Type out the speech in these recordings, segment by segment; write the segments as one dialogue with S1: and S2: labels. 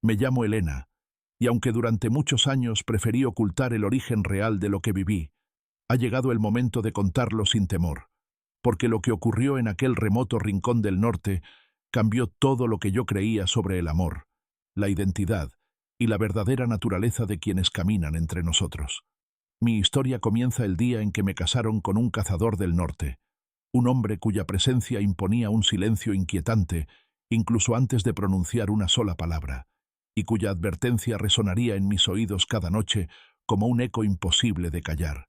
S1: Me llamo Elena, y aunque durante muchos años preferí ocultar el origen real de lo que viví, ha llegado el momento de contarlo sin temor, porque lo que ocurrió en aquel remoto rincón del norte cambió todo lo que yo creía sobre el amor, la identidad y la verdadera naturaleza de quienes caminan entre nosotros. Mi historia comienza el día en que me casaron con un cazador del norte, un hombre cuya presencia imponía un silencio inquietante, incluso antes de pronunciar una sola palabra, y cuya advertencia resonaría en mis oídos cada noche como un eco imposible de callar.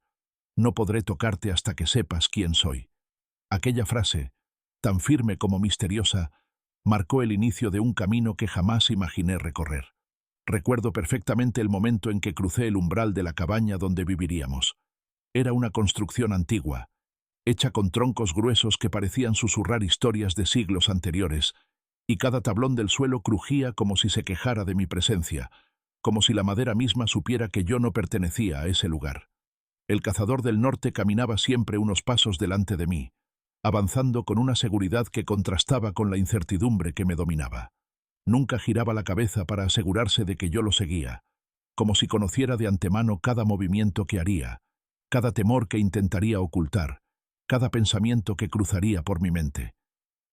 S1: No podré tocarte hasta que sepas quién soy. Aquella frase, tan firme como misteriosa, marcó el inicio de un camino que jamás imaginé recorrer. Recuerdo perfectamente el momento en que crucé el umbral de la cabaña donde viviríamos. Era una construcción antigua, hecha con troncos gruesos que parecían susurrar historias de siglos anteriores, y cada tablón del suelo crujía como si se quejara de mi presencia, como si la madera misma supiera que yo no pertenecía a ese lugar. El cazador del norte caminaba siempre unos pasos delante de mí, avanzando con una seguridad que contrastaba con la incertidumbre que me dominaba. Nunca giraba la cabeza para asegurarse de que yo lo seguía, como si conociera de antemano cada movimiento que haría, cada temor que intentaría ocultar, cada pensamiento que cruzaría por mi mente.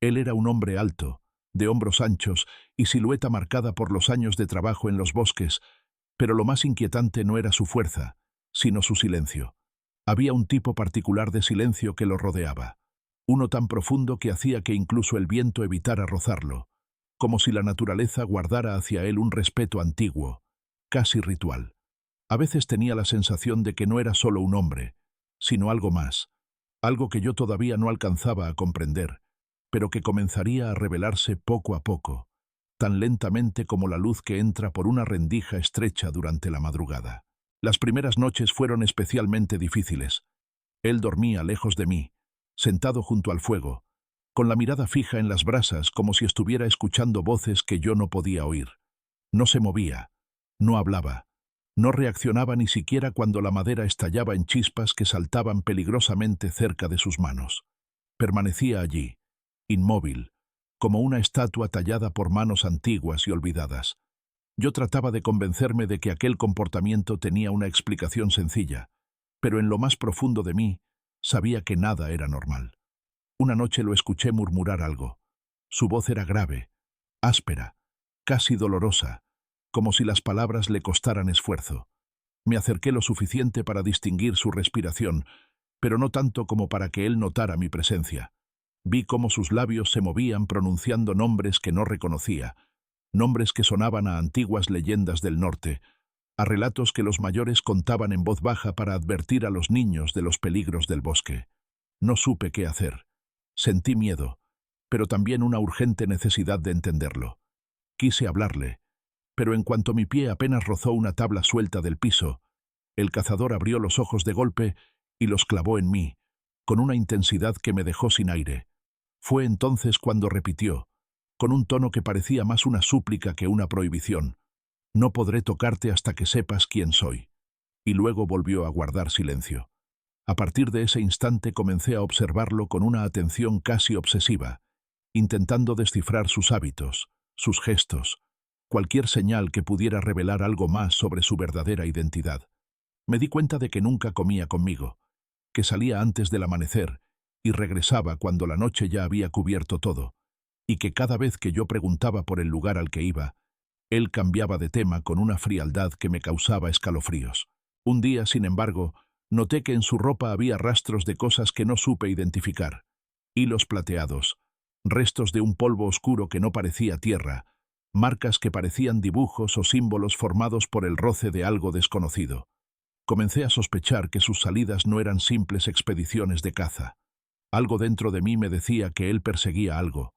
S1: Él era un hombre alto, de hombros anchos y silueta marcada por los años de trabajo en los bosques, pero lo más inquietante no era su fuerza, sino su silencio. Había un tipo particular de silencio que lo rodeaba, uno tan profundo que hacía que incluso el viento evitara rozarlo, como si la naturaleza guardara hacia él un respeto antiguo, casi ritual. A veces tenía la sensación de que no era solo un hombre, sino algo más, algo que yo todavía no alcanzaba a comprender, pero que comenzaría a revelarse poco a poco, tan lentamente como la luz que entra por una rendija estrecha durante la madrugada. Las primeras noches fueron especialmente difíciles. Él dormía lejos de mí, sentado junto al fuego, con la mirada fija en las brasas como si estuviera escuchando voces que yo no podía oír. No se movía, no hablaba, no reaccionaba ni siquiera cuando la madera estallaba en chispas que saltaban peligrosamente cerca de sus manos. Permanecía allí, inmóvil, como una estatua tallada por manos antiguas y olvidadas. Yo trataba de convencerme de que aquel comportamiento tenía una explicación sencilla, pero en lo más profundo de mí sabía que nada era normal. Una noche lo escuché murmurar algo. Su voz era grave, áspera, casi dolorosa, como si las palabras le costaran esfuerzo. Me acerqué lo suficiente para distinguir su respiración, pero no tanto como para que él notara mi presencia. Vi cómo sus labios se movían pronunciando nombres que no reconocía, nombres que sonaban a antiguas leyendas del norte, a relatos que los mayores contaban en voz baja para advertir a los niños de los peligros del bosque. No supe qué hacer. Sentí miedo, pero también una urgente necesidad de entenderlo. Quise hablarle, pero en cuanto mi pie apenas rozó una tabla suelta del piso, el cazador abrió los ojos de golpe y los clavó en mí, con una intensidad que me dejó sin aire. Fue entonces cuando repitió, con un tono que parecía más una súplica que una prohibición: «No podré tocarte hasta que sepas quién soy». Y luego volvió a guardar silencio. A partir de ese instante comencé a observarlo con una atención casi obsesiva, intentando descifrar sus hábitos, sus gestos, cualquier señal que pudiera revelar algo más sobre su verdadera identidad. Me di cuenta de que nunca comía conmigo, que salía antes del amanecer y regresaba cuando la noche ya había cubierto todo, y que cada vez que yo preguntaba por el lugar al que iba, él cambiaba de tema con una frialdad que me causaba escalofríos. Un día, sin embargo, noté que en su ropa había rastros de cosas que no supe identificar: hilos plateados, restos de un polvo oscuro que no parecía tierra, marcas que parecían dibujos o símbolos formados por el roce de algo desconocido. Comencé a sospechar que sus salidas no eran simples expediciones de caza. Algo dentro de mí me decía que él perseguía algo,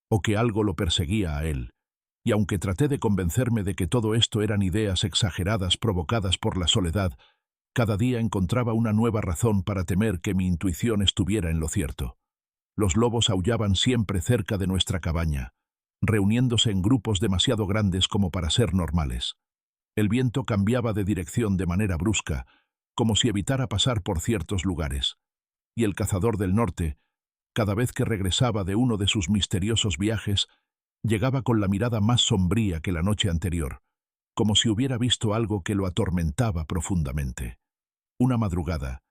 S1: o que algo lo perseguía a él, y aunque traté de convencerme de que todo esto eran ideas exageradas provocadas por la soledad, cada día encontraba una nueva razón para temer que mi intuición estuviera en lo cierto. Los lobos aullaban siempre cerca de nuestra cabaña, reuniéndose en grupos demasiado grandes como para ser normales. El viento cambiaba de dirección de manera brusca, como si evitara pasar por ciertos lugares, y el cazador del norte, cada vez que regresaba de uno de sus misteriosos viajes, Llegaba con la mirada más sombría que la noche anterior, como si hubiera visto algo que lo atormentaba profundamente. Una madrugada,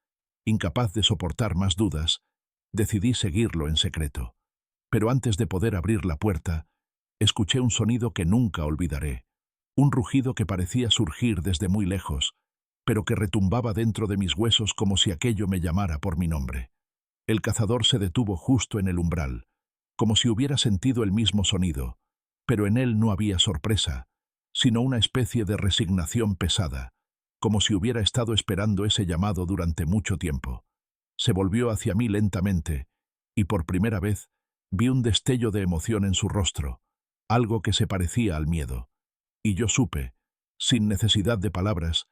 S1: incapaz de soportar más dudas, decidí seguirlo en secreto. Pero antes de poder abrir la puerta, escuché un sonido que nunca olvidaré, un rugido que parecía surgir desde muy lejos, pero que retumbaba dentro de mis huesos como si aquello me llamara por mi nombre. El cazador se detuvo justo en el umbral, como si hubiera sentido el mismo sonido, pero en él no había sorpresa, sino una especie de resignación pesada, como si hubiera estado esperando ese llamado durante mucho tiempo. Se volvió hacia mí lentamente, y por primera vez vi un destello de emoción en su rostro, algo que se parecía al miedo. Y yo supe, sin necesidad de palabras,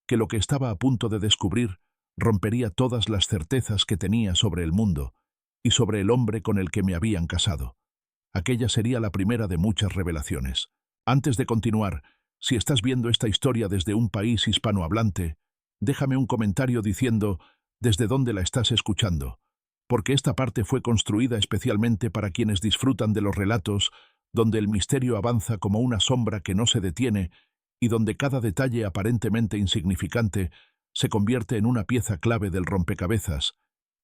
S1: que lo que estaba a punto de descubrir rompería todas las certezas que tenía sobre el mundo y sobre el hombre con el que me habían casado. Aquella sería la primera de muchas revelaciones. Antes de continuar, si estás viendo esta historia desde un país hispanohablante, déjame un comentario diciendo desde dónde la estás escuchando, porque esta parte fue construida especialmente para quienes disfrutan de los relatos donde el misterio avanza como una sombra que no se detiene y donde cada detalle aparentemente insignificante se convierte en una pieza clave del rompecabezas.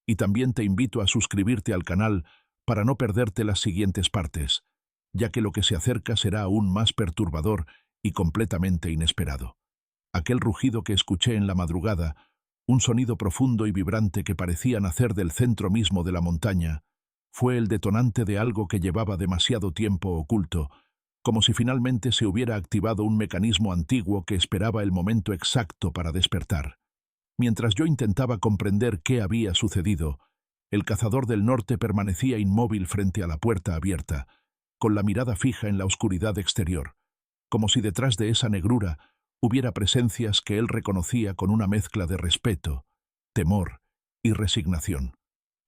S1: Y también te invito a suscribirte al canal para no perderte las siguientes partes, ya que lo que se acerca será aún más perturbador y completamente inesperado. Aquel rugido que escuché en la madrugada, un sonido profundo y vibrante que parecía nacer del centro mismo de la montaña, fue el detonante de algo que llevaba demasiado tiempo oculto, como si finalmente se hubiera activado un mecanismo antiguo que esperaba el momento exacto para despertar. Mientras yo intentaba comprender qué había sucedido, el cazador del norte permanecía inmóvil frente a la puerta abierta, con la mirada fija en la oscuridad exterior, como si detrás de esa negrura hubiera presencias que él reconocía con una mezcla de respeto, temor y resignación.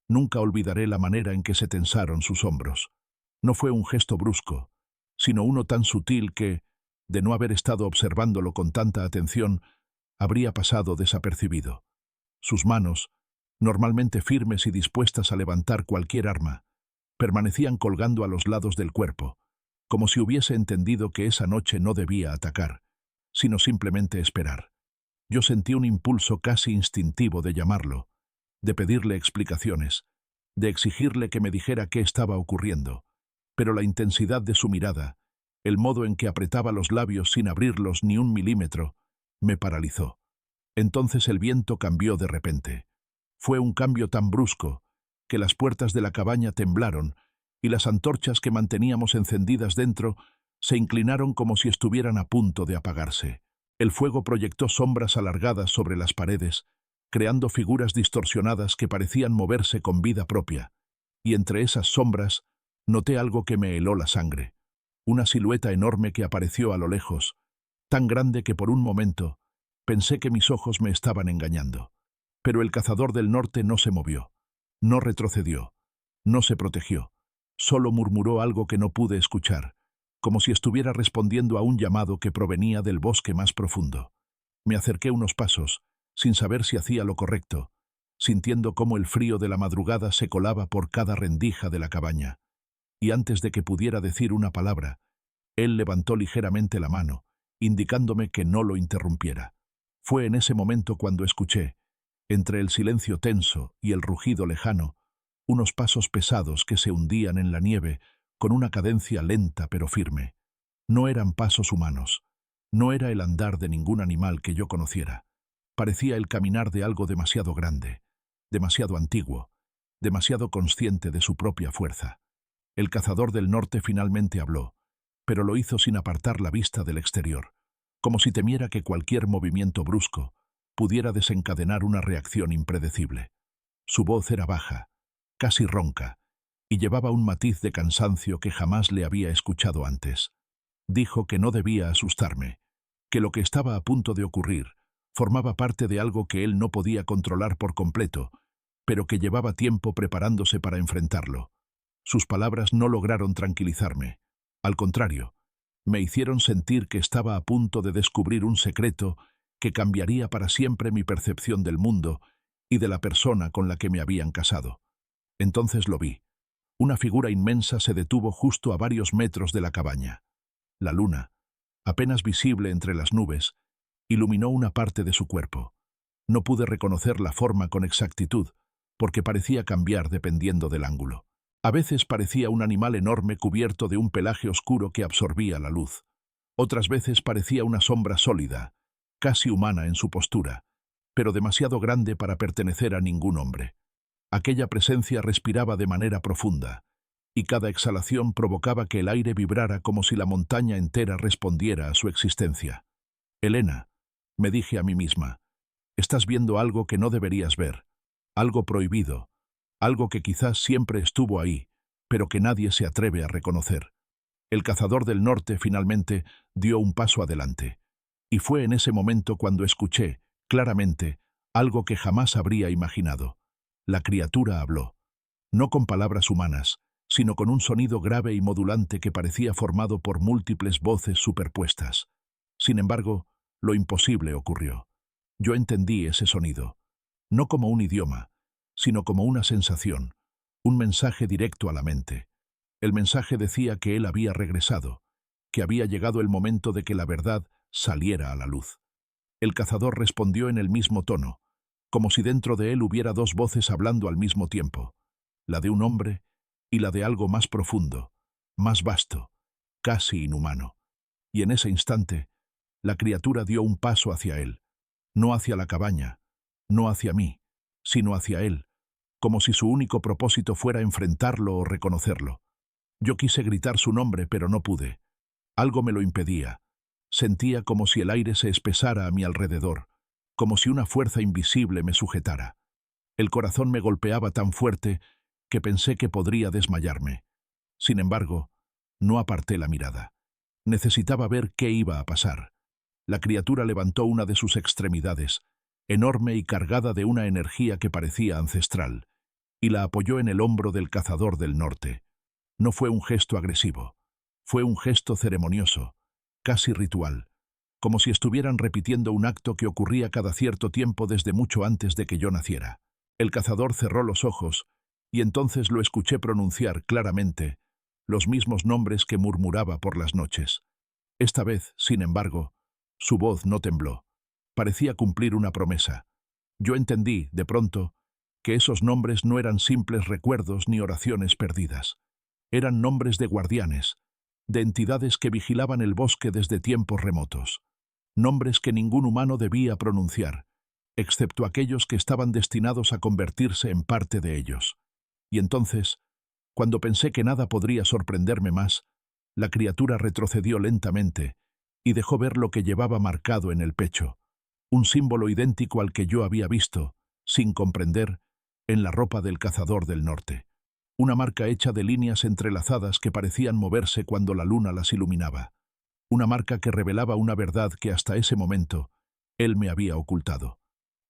S1: Nunca olvidaré la manera en que se tensaron sus hombros. No fue un gesto brusco, sino uno tan sutil que, de no haber estado observándolo con tanta atención, habría pasado desapercibido. Sus manos, normalmente firmes y dispuestas a levantar cualquier arma, permanecían colgando a los lados del cuerpo, como si hubiese entendido que esa noche no debía atacar, sino simplemente esperar. Yo sentí un impulso casi instintivo de llamarlo, de pedirle explicaciones, de exigirle que me dijera qué estaba ocurriendo, pero la intensidad de su mirada, el modo en que apretaba los labios sin abrirlos ni un milímetro, me paralizó. Entonces el viento cambió de repente. Fue un cambio tan brusco que las puertas de la cabaña temblaron y las antorchas que manteníamos encendidas dentro se inclinaron como si estuvieran a punto de apagarse. El fuego proyectó sombras alargadas sobre las paredes, creando figuras distorsionadas que parecían moverse con vida propia, y entre esas sombras noté algo que me heló la sangre. Una silueta enorme que apareció a lo lejos, tan grande que por un momento pensé que mis ojos me estaban engañando. Pero el cazador del norte no se movió, no retrocedió, no se protegió, solo murmuró algo que no pude escuchar, como si estuviera respondiendo a un llamado que provenía del bosque más profundo. Me acerqué unos pasos, sin saber si hacía lo correcto, sintiendo cómo el frío de la madrugada se colaba por cada rendija de la cabaña. Y antes de que pudiera decir una palabra, él levantó ligeramente la mano, indicándome que no lo interrumpiera. Fue en ese momento cuando escuché, entre el silencio tenso y el rugido lejano, unos pasos pesados que se hundían en la nieve con una cadencia lenta pero firme. No eran pasos humanos, no era el andar de ningún animal que yo conociera. Parecía el caminar de algo demasiado grande, demasiado antiguo, demasiado consciente de su propia fuerza. El cazador del norte finalmente habló, pero lo hizo sin apartar la vista del exterior, como si temiera que cualquier movimiento brusco pudiera desencadenar una reacción impredecible. Su voz era baja, casi ronca, y llevaba un matiz de cansancio que jamás le había escuchado antes. Dijo que no debía asustarme, que lo que estaba a punto de ocurrir formaba parte de algo que él no podía controlar por completo, pero que llevaba tiempo preparándose para enfrentarlo. Sus palabras no lograron tranquilizarme. Al contrario, me hicieron sentir que estaba a punto de descubrir un secreto que cambiaría para siempre mi percepción del mundo y de la persona con la que me habían casado. Entonces lo vi. Una figura inmensa se detuvo justo a varios metros de la cabaña. La luna, apenas visible entre las nubes, iluminó una parte de su cuerpo. No pude reconocer la forma con exactitud, porque parecía cambiar dependiendo del ángulo. A veces parecía un animal enorme cubierto de un pelaje oscuro que absorbía la luz. Otras veces parecía una sombra sólida, casi humana en su postura, pero demasiado grande para pertenecer a ningún hombre. Aquella presencia respiraba de manera profunda, y cada exhalación provocaba que el aire vibrara como si la montaña entera respondiera a su existencia. «Elena», me dije a mí misma, «estás viendo algo que no deberías ver, algo prohibido, algo que quizás siempre estuvo ahí, pero que nadie se atreve a reconocer». El cazador del norte finalmente dio un paso adelante, y fue en ese momento cuando escuché, claramente, algo que jamás habría imaginado. La criatura habló, no con palabras humanas, sino con un sonido grave y modulante que parecía formado por múltiples voces superpuestas. Sin embargo, lo imposible ocurrió. Yo entendí ese sonido, no como un idioma, sino como una sensación, un mensaje directo a la mente. El mensaje decía que él había regresado, que había llegado el momento de que la verdad saliera a la luz. El cazador respondió en el mismo tono, como si dentro de él hubiera dos voces hablando al mismo tiempo, la de un hombre y la de algo más profundo, más vasto, casi inhumano. Y en ese instante, la criatura dio un paso hacia él, no hacia la cabaña, no hacia mí, sino hacia él, como si su único propósito fuera enfrentarlo o reconocerlo. Yo quise gritar su nombre, pero no pude. Algo me lo impedía. Sentía como si el aire se espesara a mi alrededor, como si una fuerza invisible me sujetara. El corazón me golpeaba tan fuerte que pensé que podría desmayarme. Sin embargo, no aparté la mirada. Necesitaba ver qué iba a pasar. La criatura levantó una de sus extremidades, enorme y cargada de una energía que parecía ancestral, y la apoyó en el hombro del cazador del norte. No fue un gesto agresivo, fue un gesto ceremonioso, casi ritual, como si estuvieran repitiendo un acto que ocurría cada cierto tiempo desde mucho antes de que yo naciera. El cazador cerró los ojos, y entonces lo escuché pronunciar claramente los mismos nombres que murmuraba por las noches. Esta vez, sin embargo, su voz no tembló. Parecía cumplir una promesa. Yo entendí, de pronto, que esos nombres no eran simples recuerdos ni oraciones perdidas. Eran nombres de guardianes, de entidades que vigilaban el bosque desde tiempos remotos. Nombres que ningún humano debía pronunciar, excepto aquellos que estaban destinados a convertirse en parte de ellos. Y entonces, cuando pensé que nada podría sorprenderme más, la criatura retrocedió lentamente y dejó ver lo que llevaba marcado en el pecho, un símbolo idéntico al que yo había visto, sin comprender, en la ropa del cazador del norte. Una marca hecha de líneas entrelazadas que parecían moverse cuando la luna las iluminaba. Una marca que revelaba una verdad que hasta ese momento él me había ocultado.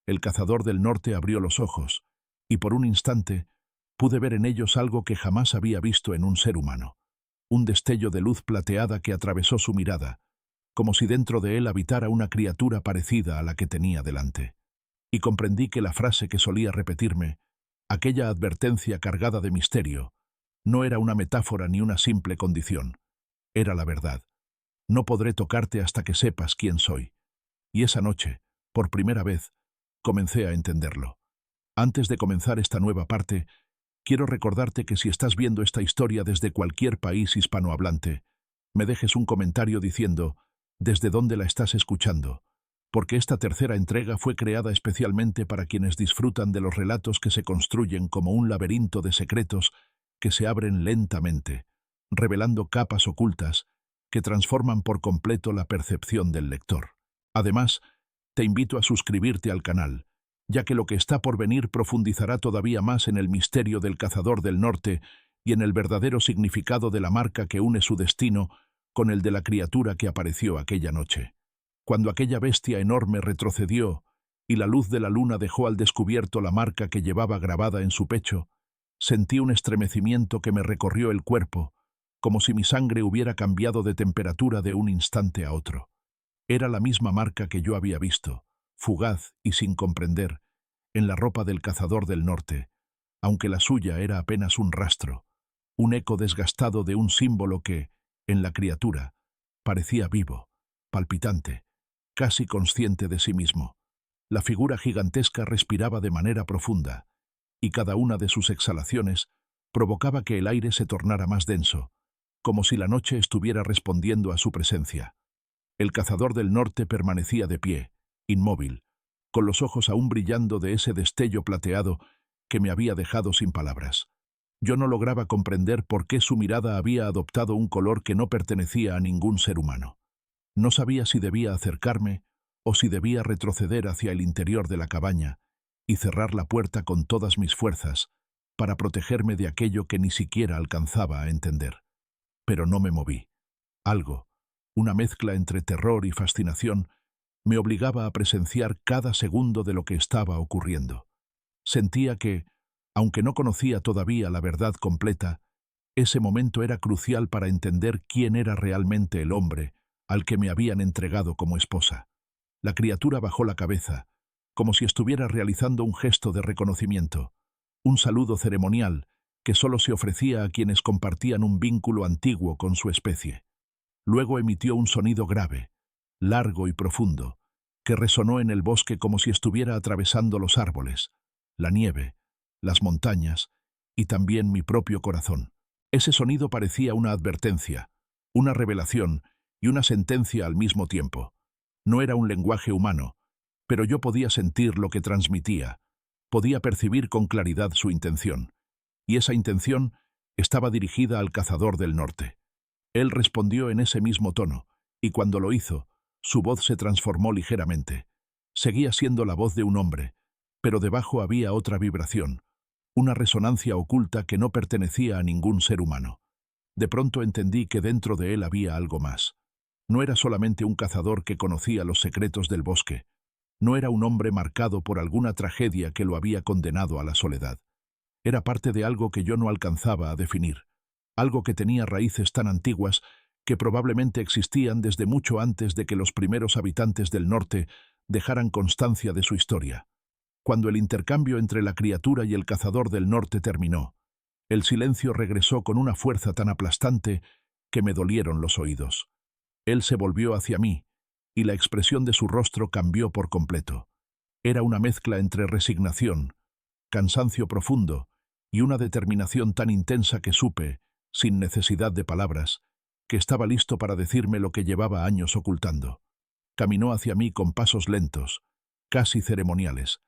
S1: El cazador del norte abrió los ojos, y por un instante pude ver en ellos algo que jamás había visto en un ser humano. Un destello de luz plateada que atravesó su mirada, como si dentro de él habitara una criatura parecida a la que tenía delante. Y comprendí que la frase que solía repetirme, aquella advertencia cargada de misterio, no era una metáfora ni una simple condición. Era la verdad. No podré tocarte hasta que sepas quién soy. Y esa noche, por primera vez, comencé a entenderlo. Antes de comenzar esta nueva parte, quiero recordarte que si estás viendo esta historia desde cualquier país hispanohablante, me dejes un comentario diciendo desde dónde la estás escuchando, porque esta tercera entrega fue creada especialmente para quienes disfrutan de los relatos que se construyen como un laberinto de secretos que se abren lentamente, revelando capas ocultas que transforman por completo la percepción del lector. Además, te invito a suscribirte al canal, ya que lo que está por venir profundizará todavía más en el misterio del cazador del norte y en el verdadero significado de la marca que une su destino con el de la criatura que apareció aquella noche. Cuando aquella bestia enorme retrocedió y la luz de la luna dejó al descubierto la marca que llevaba grabada en su pecho, sentí un estremecimiento que me recorrió el cuerpo, como si mi sangre hubiera cambiado de temperatura de un instante a otro. Era la misma marca que yo había visto, fugaz y sin comprender, en la ropa del cazador del norte, aunque la suya era apenas un rastro, un eco desgastado de un símbolo que, en la criatura, parecía vivo, palpitante, casi consciente de sí mismo. La figura gigantesca respiraba de manera profunda, y cada una de sus exhalaciones provocaba que el aire se tornara más denso, como si la noche estuviera respondiendo a su presencia. El cazador del norte permanecía de pie, inmóvil, con los ojos aún brillando de ese destello plateado que me había dejado sin palabras. Yo no lograba comprender por qué su mirada había adoptado un color que no pertenecía a ningún ser humano. No sabía si debía acercarme o si debía retroceder hacia el interior de la cabaña y cerrar la puerta con todas mis fuerzas para protegerme de aquello que ni siquiera alcanzaba a entender. Pero no me moví. Algo, una mezcla entre terror y fascinación, me obligaba a presenciar cada segundo de lo que estaba ocurriendo. Sentía que, aunque no conocía todavía la verdad completa, ese momento era crucial para entender quién era realmente el hombre al que me habían entregado como esposa. La criatura bajó la cabeza, como si estuviera realizando un gesto de reconocimiento, un saludo ceremonial que solo se ofrecía a quienes compartían un vínculo antiguo con su especie. Luego emitió un sonido grave, largo y profundo, que resonó en el bosque como si estuviera atravesando los árboles, la nieve, las montañas y también mi propio corazón. Ese sonido parecía una advertencia, una revelación y una sentencia al mismo tiempo. No era un lenguaje humano, pero yo podía sentir lo que transmitía, podía percibir con claridad su intención, y esa intención estaba dirigida al cazador del norte. Él respondió en ese mismo tono, y cuando lo hizo, su voz se transformó ligeramente. Seguía siendo la voz de un hombre, pero debajo había otra vibración, una resonancia oculta que no pertenecía a ningún ser humano. De pronto entendí que dentro de él había algo más. No era solamente un cazador que conocía los secretos del bosque. No era un hombre marcado por alguna tragedia que lo había condenado a la soledad. Era parte de algo que yo no alcanzaba a definir, algo que tenía raíces tan antiguas que probablemente existían desde mucho antes de que los primeros habitantes del norte dejaran constancia de su historia. Cuando el intercambio entre la criatura y el cazador del norte terminó, el silencio regresó con una fuerza tan aplastante que me dolieron los oídos. Él se volvió hacia mí, y la expresión de su rostro cambió por completo. Era una mezcla entre resignación, cansancio profundo y una determinación tan intensa que supe, sin necesidad de palabras, que estaba listo para decirme lo que llevaba años ocultando. Caminó hacia mí con pasos lentos, casi ceremoniales,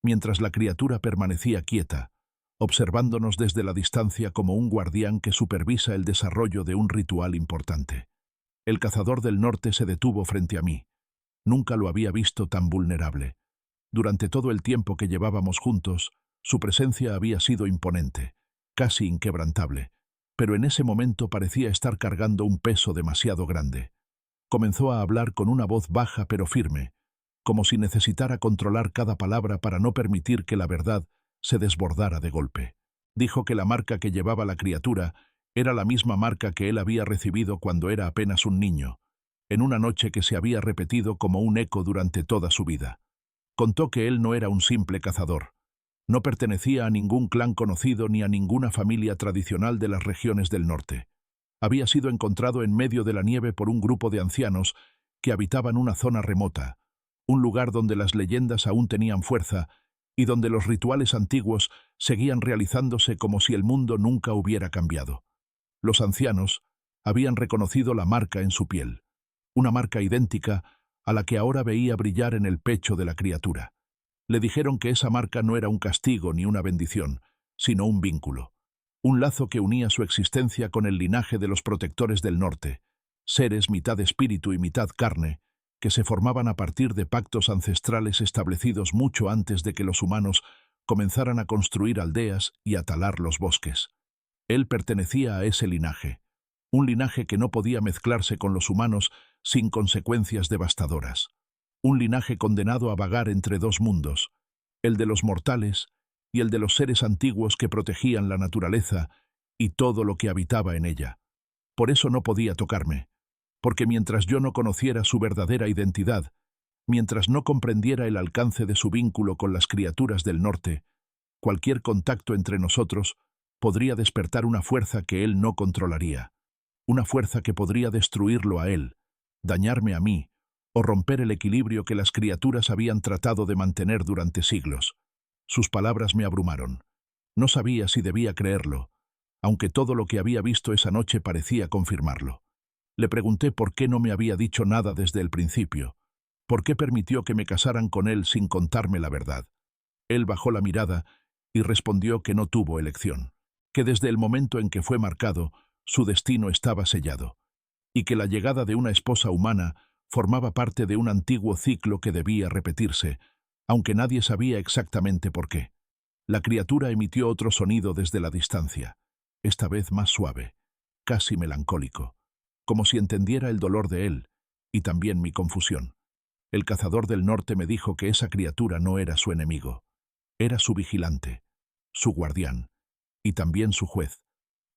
S1: mientras la criatura permanecía quieta, observándonos desde la distancia como un guardián que supervisa el desarrollo de un ritual importante. El cazador del norte se detuvo frente a mí. Nunca lo había visto tan vulnerable. Durante todo el tiempo que llevábamos juntos, su presencia había sido imponente, casi inquebrantable, pero en ese momento parecía estar cargando un peso demasiado grande. Comenzó a hablar con una voz baja pero firme, como si necesitara controlar cada palabra para no permitir que la verdad se desbordara de golpe. Dijo que la marca que llevaba la criatura era la misma marca que él había recibido cuando era apenas un niño, en una noche que se había repetido como un eco durante toda su vida. Contó que él no era un simple cazador. No pertenecía a ningún clan conocido ni a ninguna familia tradicional de las regiones del norte. Había sido encontrado en medio de la nieve por un grupo de ancianos que habitaban una zona remota, un lugar donde las leyendas aún tenían fuerza y donde los rituales antiguos seguían realizándose como si el mundo nunca hubiera cambiado. Los ancianos habían reconocido la marca en su piel, una marca idéntica a la que ahora veía brillar en el pecho de la criatura. Le dijeron que esa marca no era un castigo ni una bendición, sino un vínculo, un lazo que unía su existencia con el linaje de los protectores del norte, seres mitad espíritu y mitad carne, que se formaban a partir de pactos ancestrales establecidos mucho antes de que los humanos comenzaran a construir aldeas y a talar los bosques. Él pertenecía a ese linaje, un linaje que no podía mezclarse con los humanos sin consecuencias devastadoras, un linaje condenado a vagar entre dos mundos, el de los mortales y el de los seres antiguos que protegían la naturaleza y todo lo que habitaba en ella. Por eso no podía tocarme, porque mientras yo no conociera su verdadera identidad, mientras no comprendiera el alcance de su vínculo con las criaturas del norte, cualquier contacto entre nosotros podría despertar una fuerza que él no controlaría, una fuerza que podría destruirlo a él, dañarme a mí, o romper el equilibrio que las criaturas habían tratado de mantener durante siglos. Sus palabras me abrumaron. No sabía si debía creerlo, aunque todo lo que había visto esa noche parecía confirmarlo. Le pregunté por qué no me había dicho nada desde el principio, por qué permitió que me casaran con él sin contarme la verdad. Él bajó la mirada y respondió que no tuvo elección, que desde el momento en que fue marcado, su destino estaba sellado, y que la llegada de una esposa humana formaba parte de un antiguo ciclo que debía repetirse, aunque nadie sabía exactamente por qué. La criatura emitió otro sonido desde la distancia, esta vez más suave, casi melancólico, como si entendiera el dolor de él, y también mi confusión. El cazador del norte me dijo que esa criatura no era su enemigo, era su vigilante, su guardián, y también su juez.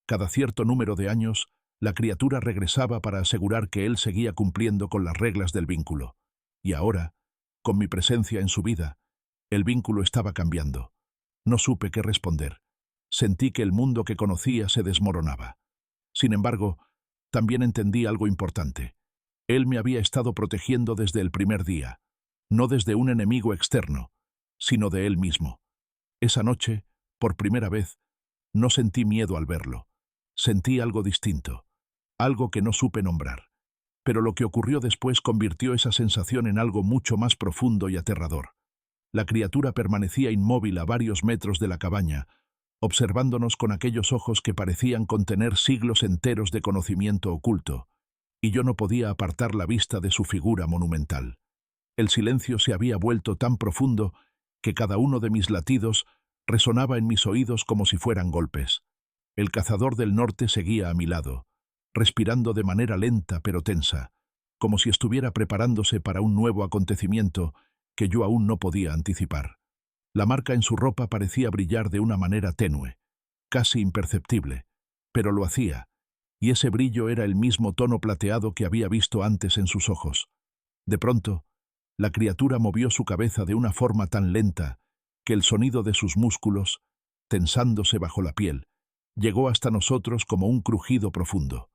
S1: Cada cierto número de años, la criatura regresaba para asegurar que él seguía cumpliendo con las reglas del vínculo. Y ahora, con mi presencia en su vida, el vínculo estaba cambiando. No supe qué responder. Sentí que el mundo que conocía se desmoronaba. Sin embargo, también entendí algo importante. Él me había estado protegiendo desde el primer día, no desde un enemigo externo, sino de él mismo. Esa noche, por primera vez, no sentí miedo al verlo. Sentí algo distinto, algo que no supe nombrar. Pero lo que ocurrió después convirtió esa sensación en algo mucho más profundo y aterrador. La criatura permanecía inmóvil a varios metros de la cabaña, observándonos con aquellos ojos que parecían contener siglos enteros de conocimiento oculto, y yo no podía apartar la vista de su figura monumental. El silencio se había vuelto tan profundo que cada uno de mis latidos resonaba en mis oídos como si fueran golpes. El cazador del norte seguía a mi lado, respirando de manera lenta pero tensa, como si estuviera preparándose para un nuevo acontecimiento que yo aún no podía anticipar. La marca en su ropa parecía brillar de una manera tenue, casi imperceptible, pero lo hacía, y ese brillo era el mismo tono plateado que había visto antes en sus ojos. De pronto, la criatura movió su cabeza de una forma tan lenta que el sonido de sus músculos, tensándose bajo la piel, llegó hasta nosotros como un crujido profundo.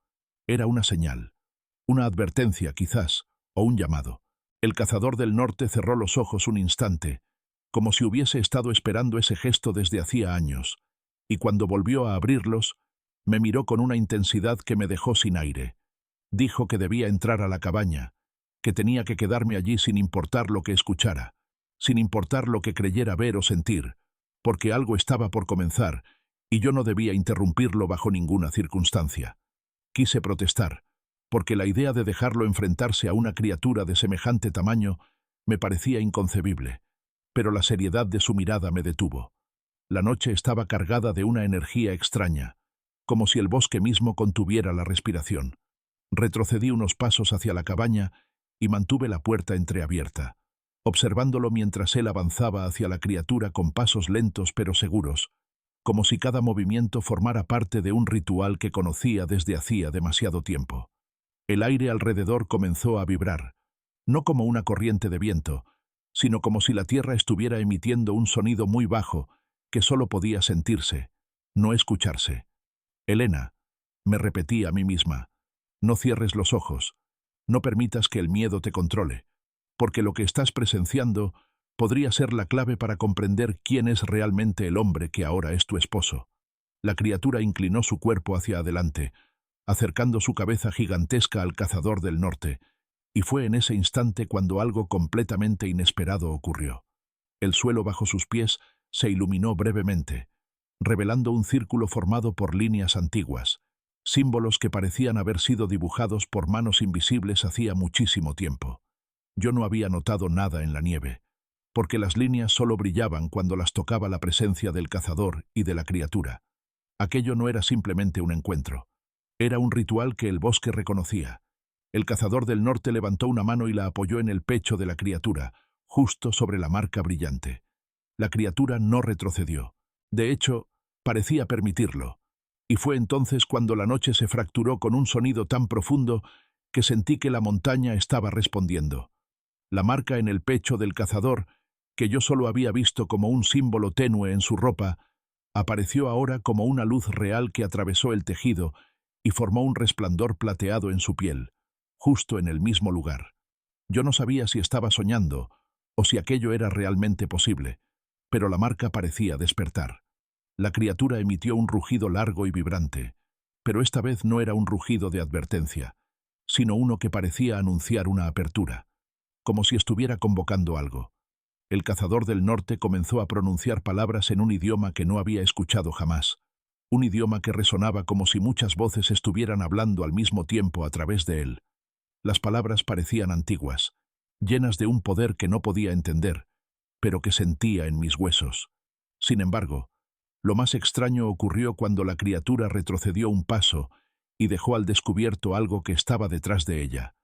S1: Era una señal, una advertencia quizás, o un llamado. El cazador del norte cerró los ojos un instante, como si hubiese estado esperando ese gesto desde hacía años, y cuando volvió a abrirlos, me miró con una intensidad que me dejó sin aire. Dijo que debía entrar a la cabaña, que tenía que quedarme allí sin importar lo que escuchara, sin importar lo que creyera ver o sentir, porque algo estaba por comenzar, y yo no debía interrumpirlo bajo ninguna circunstancia. Quise protestar, porque la idea de dejarlo enfrentarse a una criatura de semejante tamaño me parecía inconcebible, pero la seriedad de su mirada me detuvo. La noche estaba cargada de una energía extraña, como si el bosque mismo contuviera la respiración. Retrocedí unos pasos hacia la cabaña y mantuve la puerta entreabierta, observándolo mientras él avanzaba hacia la criatura con pasos lentos pero seguros, como si cada movimiento formara parte de un ritual que conocía desde hacía demasiado tiempo. El aire alrededor comenzó a vibrar, no como una corriente de viento, sino como si la tierra estuviera emitiendo un sonido muy bajo que solo podía sentirse, no escucharse. «Elena», me repetí a mí misma, «no cierres los ojos, no permitas que el miedo te controle, porque lo que estás presenciando podría ser la clave para comprender quién es realmente el hombre que ahora es tu esposo». La criatura inclinó su cuerpo hacia adelante, acercando su cabeza gigantesca al cazador del norte, y fue en ese instante cuando algo completamente inesperado ocurrió. El suelo bajo sus pies se iluminó brevemente, revelando un círculo formado por líneas antiguas, símbolos que parecían haber sido dibujados por manos invisibles hacía muchísimo tiempo. Yo no había notado nada en la nieve, porque las líneas solo brillaban cuando las tocaba la presencia del cazador y de la criatura. Aquello no era simplemente un encuentro. Era un ritual que el bosque reconocía. El cazador del norte levantó una mano y la apoyó en el pecho de la criatura, justo sobre la marca brillante. La criatura no retrocedió. De hecho, parecía permitirlo. Y fue entonces cuando la noche se fracturó con un sonido tan profundo que sentí que la montaña estaba respondiendo. La marca en el pecho del cazador, que yo solo había visto como un símbolo tenue en su ropa, Apareció ahora como una luz real que atravesó el tejido y formó un resplandor plateado en su piel, justo en el mismo lugar. Yo no sabía si estaba soñando o si aquello era realmente posible, pero la marca parecía despertar. La criatura emitió un rugido largo y vibrante, pero esta vez no era un rugido de advertencia, sino uno que parecía anunciar una apertura, como si estuviera convocando algo. El cazador del norte comenzó a pronunciar palabras en un idioma que no había escuchado jamás, un idioma que resonaba como si muchas voces estuvieran hablando al mismo tiempo a través de él. Las palabras parecían antiguas, llenas de un poder que no podía entender, pero que sentía en mis huesos. Sin embargo, lo más extraño ocurrió cuando la criatura retrocedió un paso y dejó al descubierto algo que estaba detrás de ella,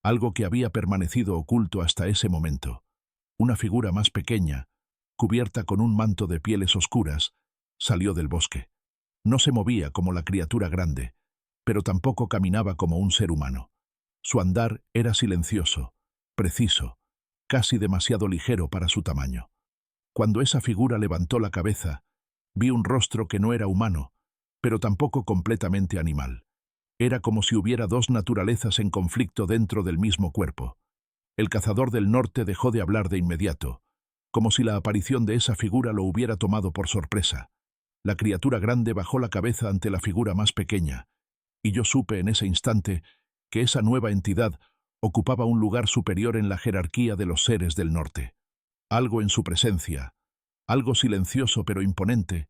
S1: algo que había permanecido oculto hasta ese momento. Una figura más pequeña, cubierta con un manto de pieles oscuras, salió del bosque. No se movía como la criatura grande, pero tampoco caminaba como un ser humano. Su andar era silencioso, preciso, casi demasiado ligero para su tamaño. Cuando esa figura levantó la cabeza, vi un rostro que no era humano, pero tampoco completamente animal. Era como si hubiera dos naturalezas en conflicto dentro del mismo cuerpo. El cazador del norte dejó de hablar de inmediato, como si la aparición de esa figura lo hubiera tomado por sorpresa. La criatura grande bajó la cabeza ante la figura más pequeña, y yo supe en ese instante que esa nueva entidad ocupaba un lugar superior en la jerarquía de los seres del norte. Algo en su presencia, algo silencioso pero imponente,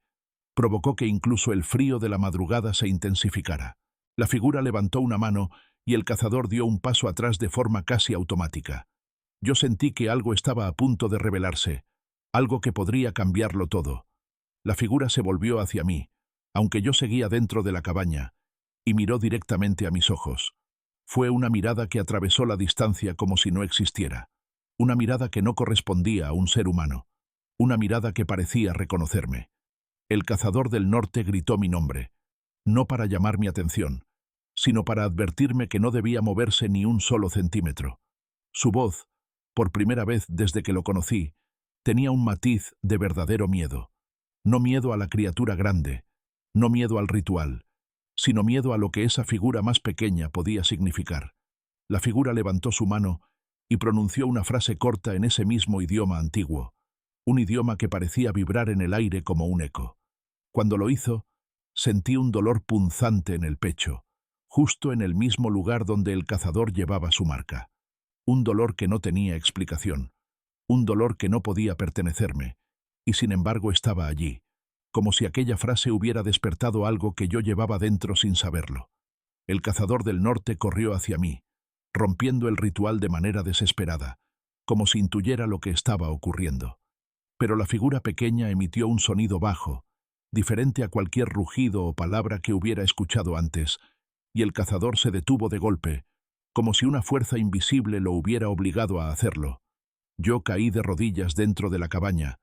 S1: provocó que incluso el frío de la madrugada se intensificara. La figura levantó una mano y el cazador dio un paso atrás de forma casi automática. Yo sentí que algo estaba a punto de revelarse, algo que podría cambiarlo todo. La figura se volvió hacia mí, aunque yo seguía dentro de la cabaña, y miró directamente a mis ojos. Fue una mirada que atravesó la distancia como si no existiera. Una mirada que no correspondía a un ser humano. Una mirada que parecía reconocerme. El cazador del norte gritó mi nombre, no para llamar mi atención, sino para advertirme que no debía moverse ni un solo centímetro. Su voz, por primera vez desde que lo conocí, tenía un matiz de verdadero miedo. No miedo a la criatura grande, no miedo al ritual, sino miedo a lo que esa figura más pequeña podía significar. La figura levantó su mano y pronunció una frase corta en ese mismo idioma antiguo, un idioma que parecía vibrar en el aire como un eco. Cuando lo hizo, sentí un dolor punzante en el pecho, justo en el mismo lugar donde el cazador llevaba su marca. Un dolor que no tenía explicación, un dolor que no podía pertenecerme, y sin embargo estaba allí, como si aquella frase hubiera despertado algo que yo llevaba dentro sin saberlo. El cazador del norte corrió hacia mí, rompiendo el ritual de manera desesperada, como si intuyera lo que estaba ocurriendo. Pero la figura pequeña emitió un sonido bajo, diferente a cualquier rugido o palabra que hubiera escuchado antes, y el cazador se detuvo de golpe, como si una fuerza invisible lo hubiera obligado a hacerlo. Yo caí de rodillas dentro de la cabaña,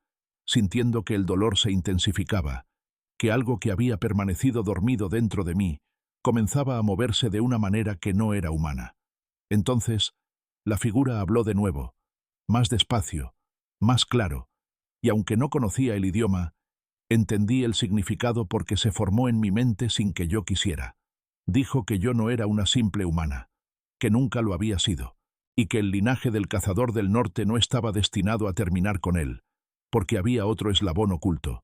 S1: sintiendo que el dolor se intensificaba, que algo que había permanecido dormido dentro de mí comenzaba a moverse de una manera que no era humana. Entonces, la figura habló de nuevo, más despacio, más claro, y aunque no conocía el idioma, entendí el significado porque se formó en mi mente sin que yo quisiera. Dijo que yo no era una simple humana, que nunca lo había sido, y que el linaje del cazador del norte no estaba destinado a terminar con él, porque había otro eslabón oculto,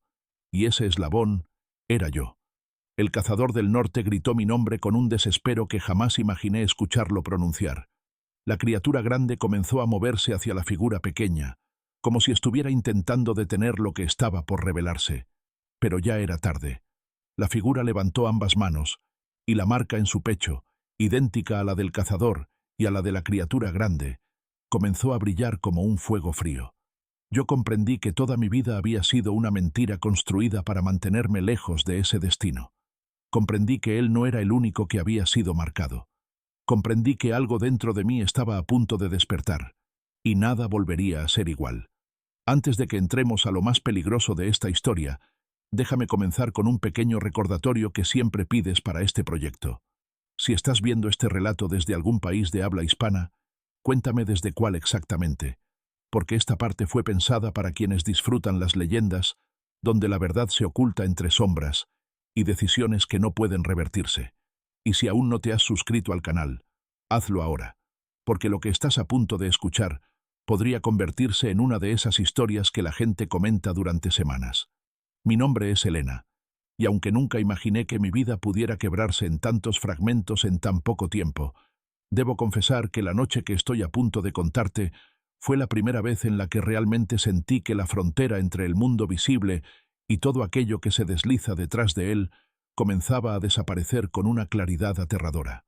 S1: y ese eslabón era yo. El cazador del norte gritó mi nombre con un desespero que jamás imaginé escucharlo pronunciar. La criatura grande comenzó a moverse hacia la figura pequeña, como si estuviera intentando detener lo que estaba por revelarse. Pero ya era tarde. La figura levantó ambas manos, y la marca en su pecho, idéntica a la del cazador y a la de la criatura grande, comenzó a brillar como un fuego frío. Yo comprendí que toda mi vida había sido una mentira construida para mantenerme lejos de ese destino. Comprendí que él no era el único que había sido marcado. Comprendí que algo dentro de mí estaba a punto de despertar, y nada volvería a ser igual. Antes de que entremos a lo más peligroso de esta historia, déjame comenzar con un pequeño recordatorio que siempre pides para este proyecto. Si estás viendo este relato desde algún país de habla hispana, cuéntame desde cuál exactamente, porque esta parte fue pensada para quienes disfrutan las leyendas donde la verdad se oculta entre sombras y decisiones que no pueden revertirse. Y si aún no te has suscrito al canal, hazlo ahora, porque lo que estás a punto de escuchar podría convertirse en una de esas historias que la gente comenta durante semanas. Mi nombre es Elena, y aunque nunca imaginé que mi vida pudiera quebrarse en tantos fragmentos en tan poco tiempo, debo confesar que la noche que estoy a punto de contarte fue la primera vez en la que realmente sentí que la frontera entre el mundo visible y todo aquello que se desliza detrás de él comenzaba a desaparecer con una claridad aterradora.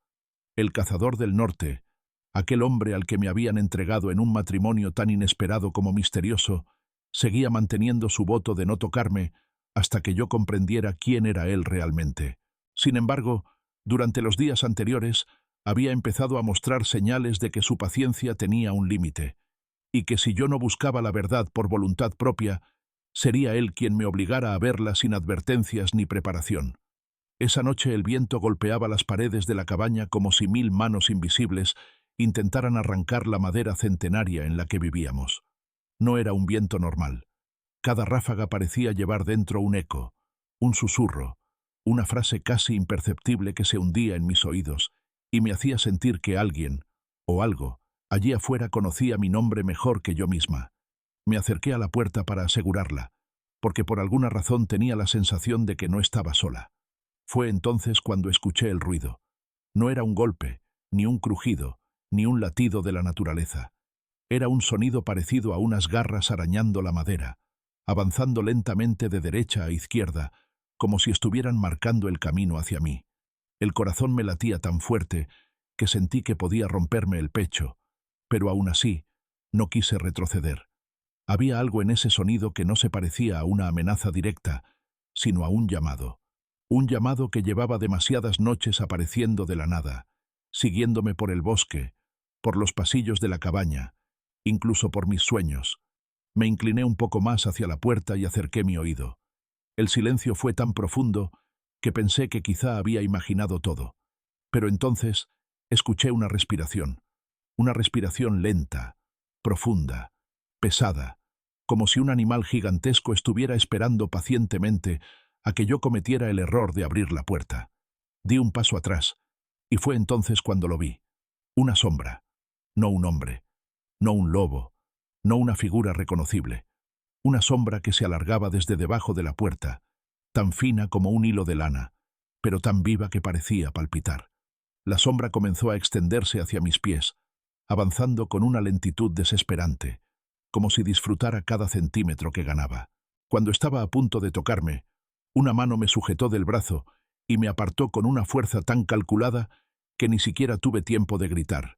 S1: El cazador del norte, aquel hombre al que me habían entregado en un matrimonio tan inesperado como misterioso, seguía manteniendo su voto de no tocarme hasta que yo comprendiera quién era él realmente. Sin embargo, durante los días anteriores, había empezado a mostrar señales de que su paciencia tenía un límite, y que si yo no buscaba la verdad por voluntad propia, sería él quien me obligara a verla sin advertencias ni preparación. Esa noche el viento golpeaba las paredes de la cabaña como si 1000 manos invisibles intentaran arrancar la madera centenaria en la que vivíamos. No era un viento normal. Cada ráfaga parecía llevar dentro un eco, un susurro, una frase casi imperceptible que se hundía en mis oídos y me hacía sentir que alguien, o algo, allí afuera conocía mi nombre mejor que yo misma. Me acerqué a la puerta para asegurarla, porque por alguna razón tenía la sensación de que no estaba sola. Fue entonces cuando escuché el ruido. No era un golpe, ni un crujido, ni un latido de la naturaleza. Era un sonido parecido a unas garras arañando la madera, avanzando lentamente de derecha a izquierda, como si estuvieran marcando el camino hacia mí. El corazón me latía tan fuerte que sentí que podía romperme el pecho, pero aún así no quise retroceder. Había algo en ese sonido que no se parecía a una amenaza directa, sino a un llamado. Un llamado que llevaba demasiadas noches apareciendo de la nada, siguiéndome por el bosque, por los pasillos de la cabaña, incluso por mis sueños. Me incliné un poco más hacia la puerta y acerqué mi oído. El silencio fue tan profundo que pensé que quizá había imaginado todo. Pero entonces escuché una respiración lenta, profunda, pesada, como si un animal gigantesco estuviera esperando pacientemente a que yo cometiera el error de abrir la puerta. Di un paso atrás, y fue entonces cuando lo vi. Una sombra, no un hombre, no un lobo, no una figura reconocible. Una sombra que se alargaba desde debajo de la puerta, tan fina como un hilo de lana, pero tan viva que parecía palpitar. La sombra comenzó a extenderse hacia mis pies, avanzando con una lentitud desesperante, como si disfrutara cada centímetro que ganaba. Cuando estaba a punto de tocarme, una mano me sujetó del brazo y me apartó con una fuerza tan calculada que ni siquiera tuve tiempo de gritar.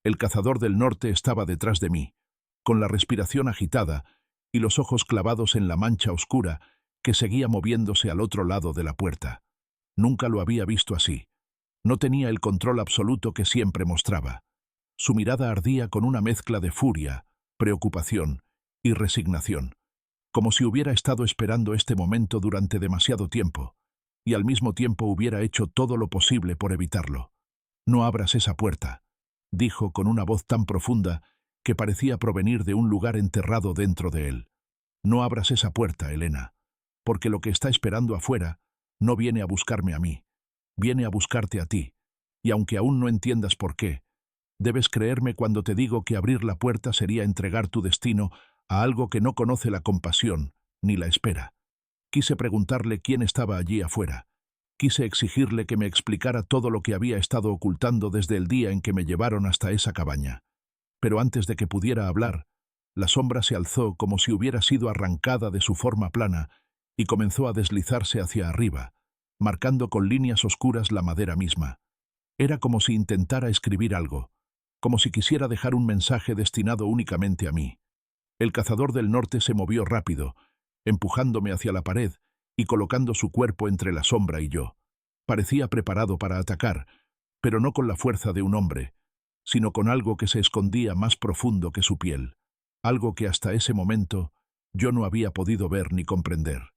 S1: El cazador del norte estaba detrás de mí, con la respiración agitada y los ojos clavados en la mancha oscura que seguía moviéndose al otro lado de la puerta. Nunca lo había visto así. No tenía el control absoluto que siempre mostraba. Su mirada ardía con una mezcla de furia, preocupación y resignación, como si hubiera estado esperando este momento durante demasiado tiempo, y al mismo tiempo hubiera hecho todo lo posible por evitarlo. «No abras esa puerta», dijo con una voz tan profunda que parecía provenir de un lugar enterrado dentro de él. «No abras esa puerta, Elena, porque lo que está esperando afuera no viene a buscarme a mí, viene a buscarte a ti, y aunque aún no entiendas por qué, debes creerme cuando te digo que abrir la puerta sería entregar tu destino a algo que no conoce la compasión ni la espera». Quise preguntarle quién estaba allí afuera. Quise exigirle que me explicara todo lo que había estado ocultando desde el día en que me llevaron hasta esa cabaña. Pero antes de que pudiera hablar, la sombra se alzó como si hubiera sido arrancada de su forma plana y comenzó a deslizarse hacia arriba, marcando con líneas oscuras la madera misma. Era como si intentara escribir algo, como si quisiera dejar un mensaje destinado únicamente a mí. El cazador del norte se movió rápido, empujándome hacia la pared y colocando su cuerpo entre la sombra y yo. Parecía preparado para atacar, pero no con la fuerza de un hombre, sino con algo que se escondía más profundo que su piel, algo que hasta ese momento yo no había podido ver ni comprender.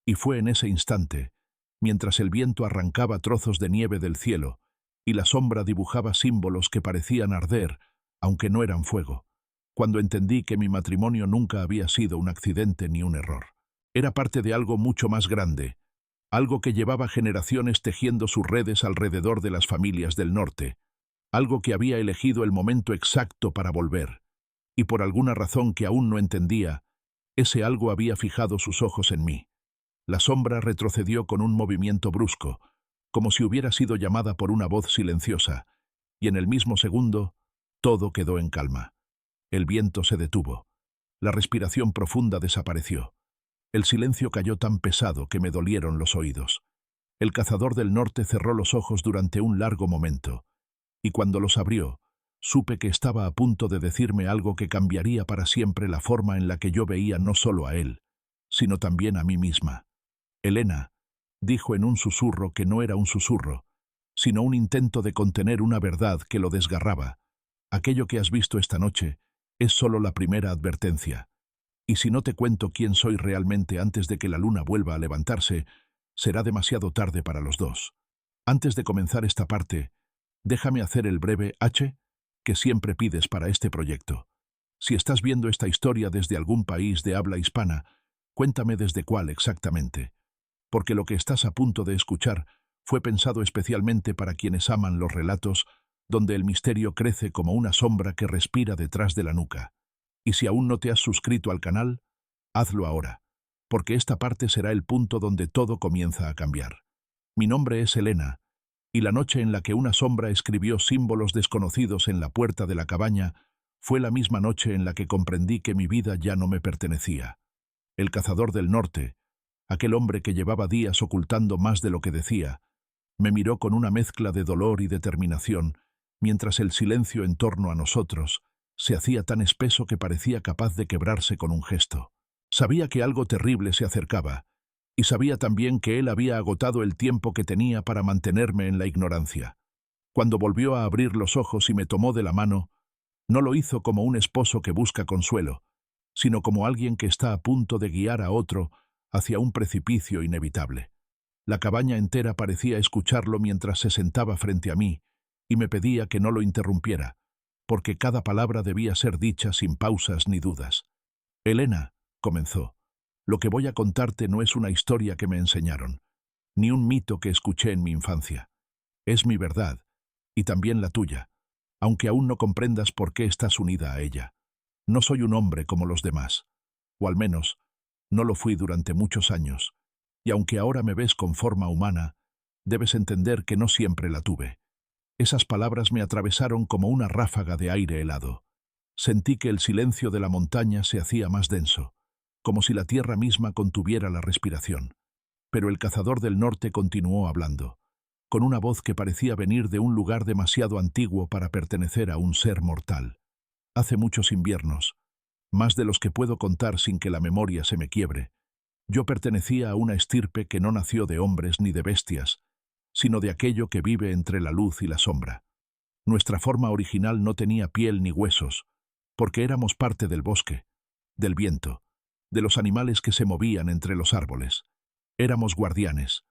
S1: Y fue en ese instante, mientras el viento arrancaba trozos de nieve del cielo y la sombra dibujaba símbolos que parecían arder, aunque no eran fuego, cuando entendí que mi matrimonio nunca había sido un accidente ni un error. Era parte de algo mucho más grande, algo que llevaba generaciones tejiendo sus redes alrededor de las familias del norte, algo que había elegido el momento exacto para volver, y por alguna razón que aún no entendía, ese algo había fijado sus ojos en mí. La sombra retrocedió con un movimiento brusco, como si hubiera sido llamada por una voz silenciosa, y en el mismo segundo, todo quedó en calma. El viento se detuvo. La respiración profunda desapareció. El silencio cayó tan pesado que me dolieron los oídos. El cazador del norte cerró los ojos durante un largo momento, y cuando los abrió, supe que estaba a punto de decirme algo que cambiaría para siempre la forma en la que yo veía no solo a él, sino también a mí misma. «Elena», dijo en un susurro que no era un susurro, sino un intento de contener una verdad que lo desgarraba. «Aquello que has visto esta noche es solo la primera advertencia. Y si no te cuento quién soy realmente antes de que la luna vuelva a levantarse, será demasiado tarde para los dos. Antes de comenzar esta parte, déjame hacer el breve H que siempre pides para este proyecto. Si estás viendo esta historia desde algún país de habla hispana, cuéntame desde cuál exactamente, porque lo que estás a punto de escuchar fue pensado especialmente para quienes aman los relatos donde el misterio crece como una sombra que respira detrás de la nuca. Y si aún no te has suscrito al canal, hazlo ahora, porque esta parte será el punto donde todo comienza a cambiar. Mi nombre es Elena, y la noche en la que una sombra escribió símbolos desconocidos en la puerta de la cabaña fue la misma noche en la que comprendí que mi vida ya no me pertenecía. El cazador del norte, aquel hombre que llevaba días ocultando más de lo que decía, me miró con una mezcla de dolor y determinación, mientras el silencio en torno a nosotros se hacía tan espeso que parecía capaz de quebrarse con un gesto. Sabía que algo terrible se acercaba, y sabía también que él había agotado el tiempo que tenía para mantenerme en la ignorancia. Cuando volvió a abrir los ojos y me tomó de la mano, no lo hizo como un esposo que busca consuelo, sino como alguien que está a punto de guiar a otro hacia un precipicio inevitable. La cabaña entera parecía escucharlo mientras se sentaba frente a mí, y me pedía que no lo interrumpiera, porque cada palabra debía ser dicha sin pausas ni dudas. «Elena», comenzó, «lo que voy a contarte no es una historia que me enseñaron, ni un mito que escuché en mi infancia. Es mi verdad, y también la tuya, aunque aún no comprendas por qué estás unida a ella. No soy un hombre como los demás, o al menos, no lo fui durante muchos años, y aunque ahora me ves con forma humana, debes entender que no siempre la tuve». Esas palabras me atravesaron como una ráfaga de aire helado. Sentí que el silencio de la montaña se hacía más denso, como si la tierra misma contuviera la respiración. Pero el cazador del norte continuó hablando, con una voz que parecía venir de un lugar demasiado antiguo para pertenecer a un ser mortal. Hace muchos inviernos, más de los que puedo contar sin que la memoria se me quiebre, yo pertenecía a una estirpe que no nació de hombres ni de bestias, sino de aquello que vive entre la luz y la sombra. Nuestra forma original no tenía piel ni huesos, porque éramos parte del bosque, del viento, de los animales que se movían entre los árboles. Éramos guardianes,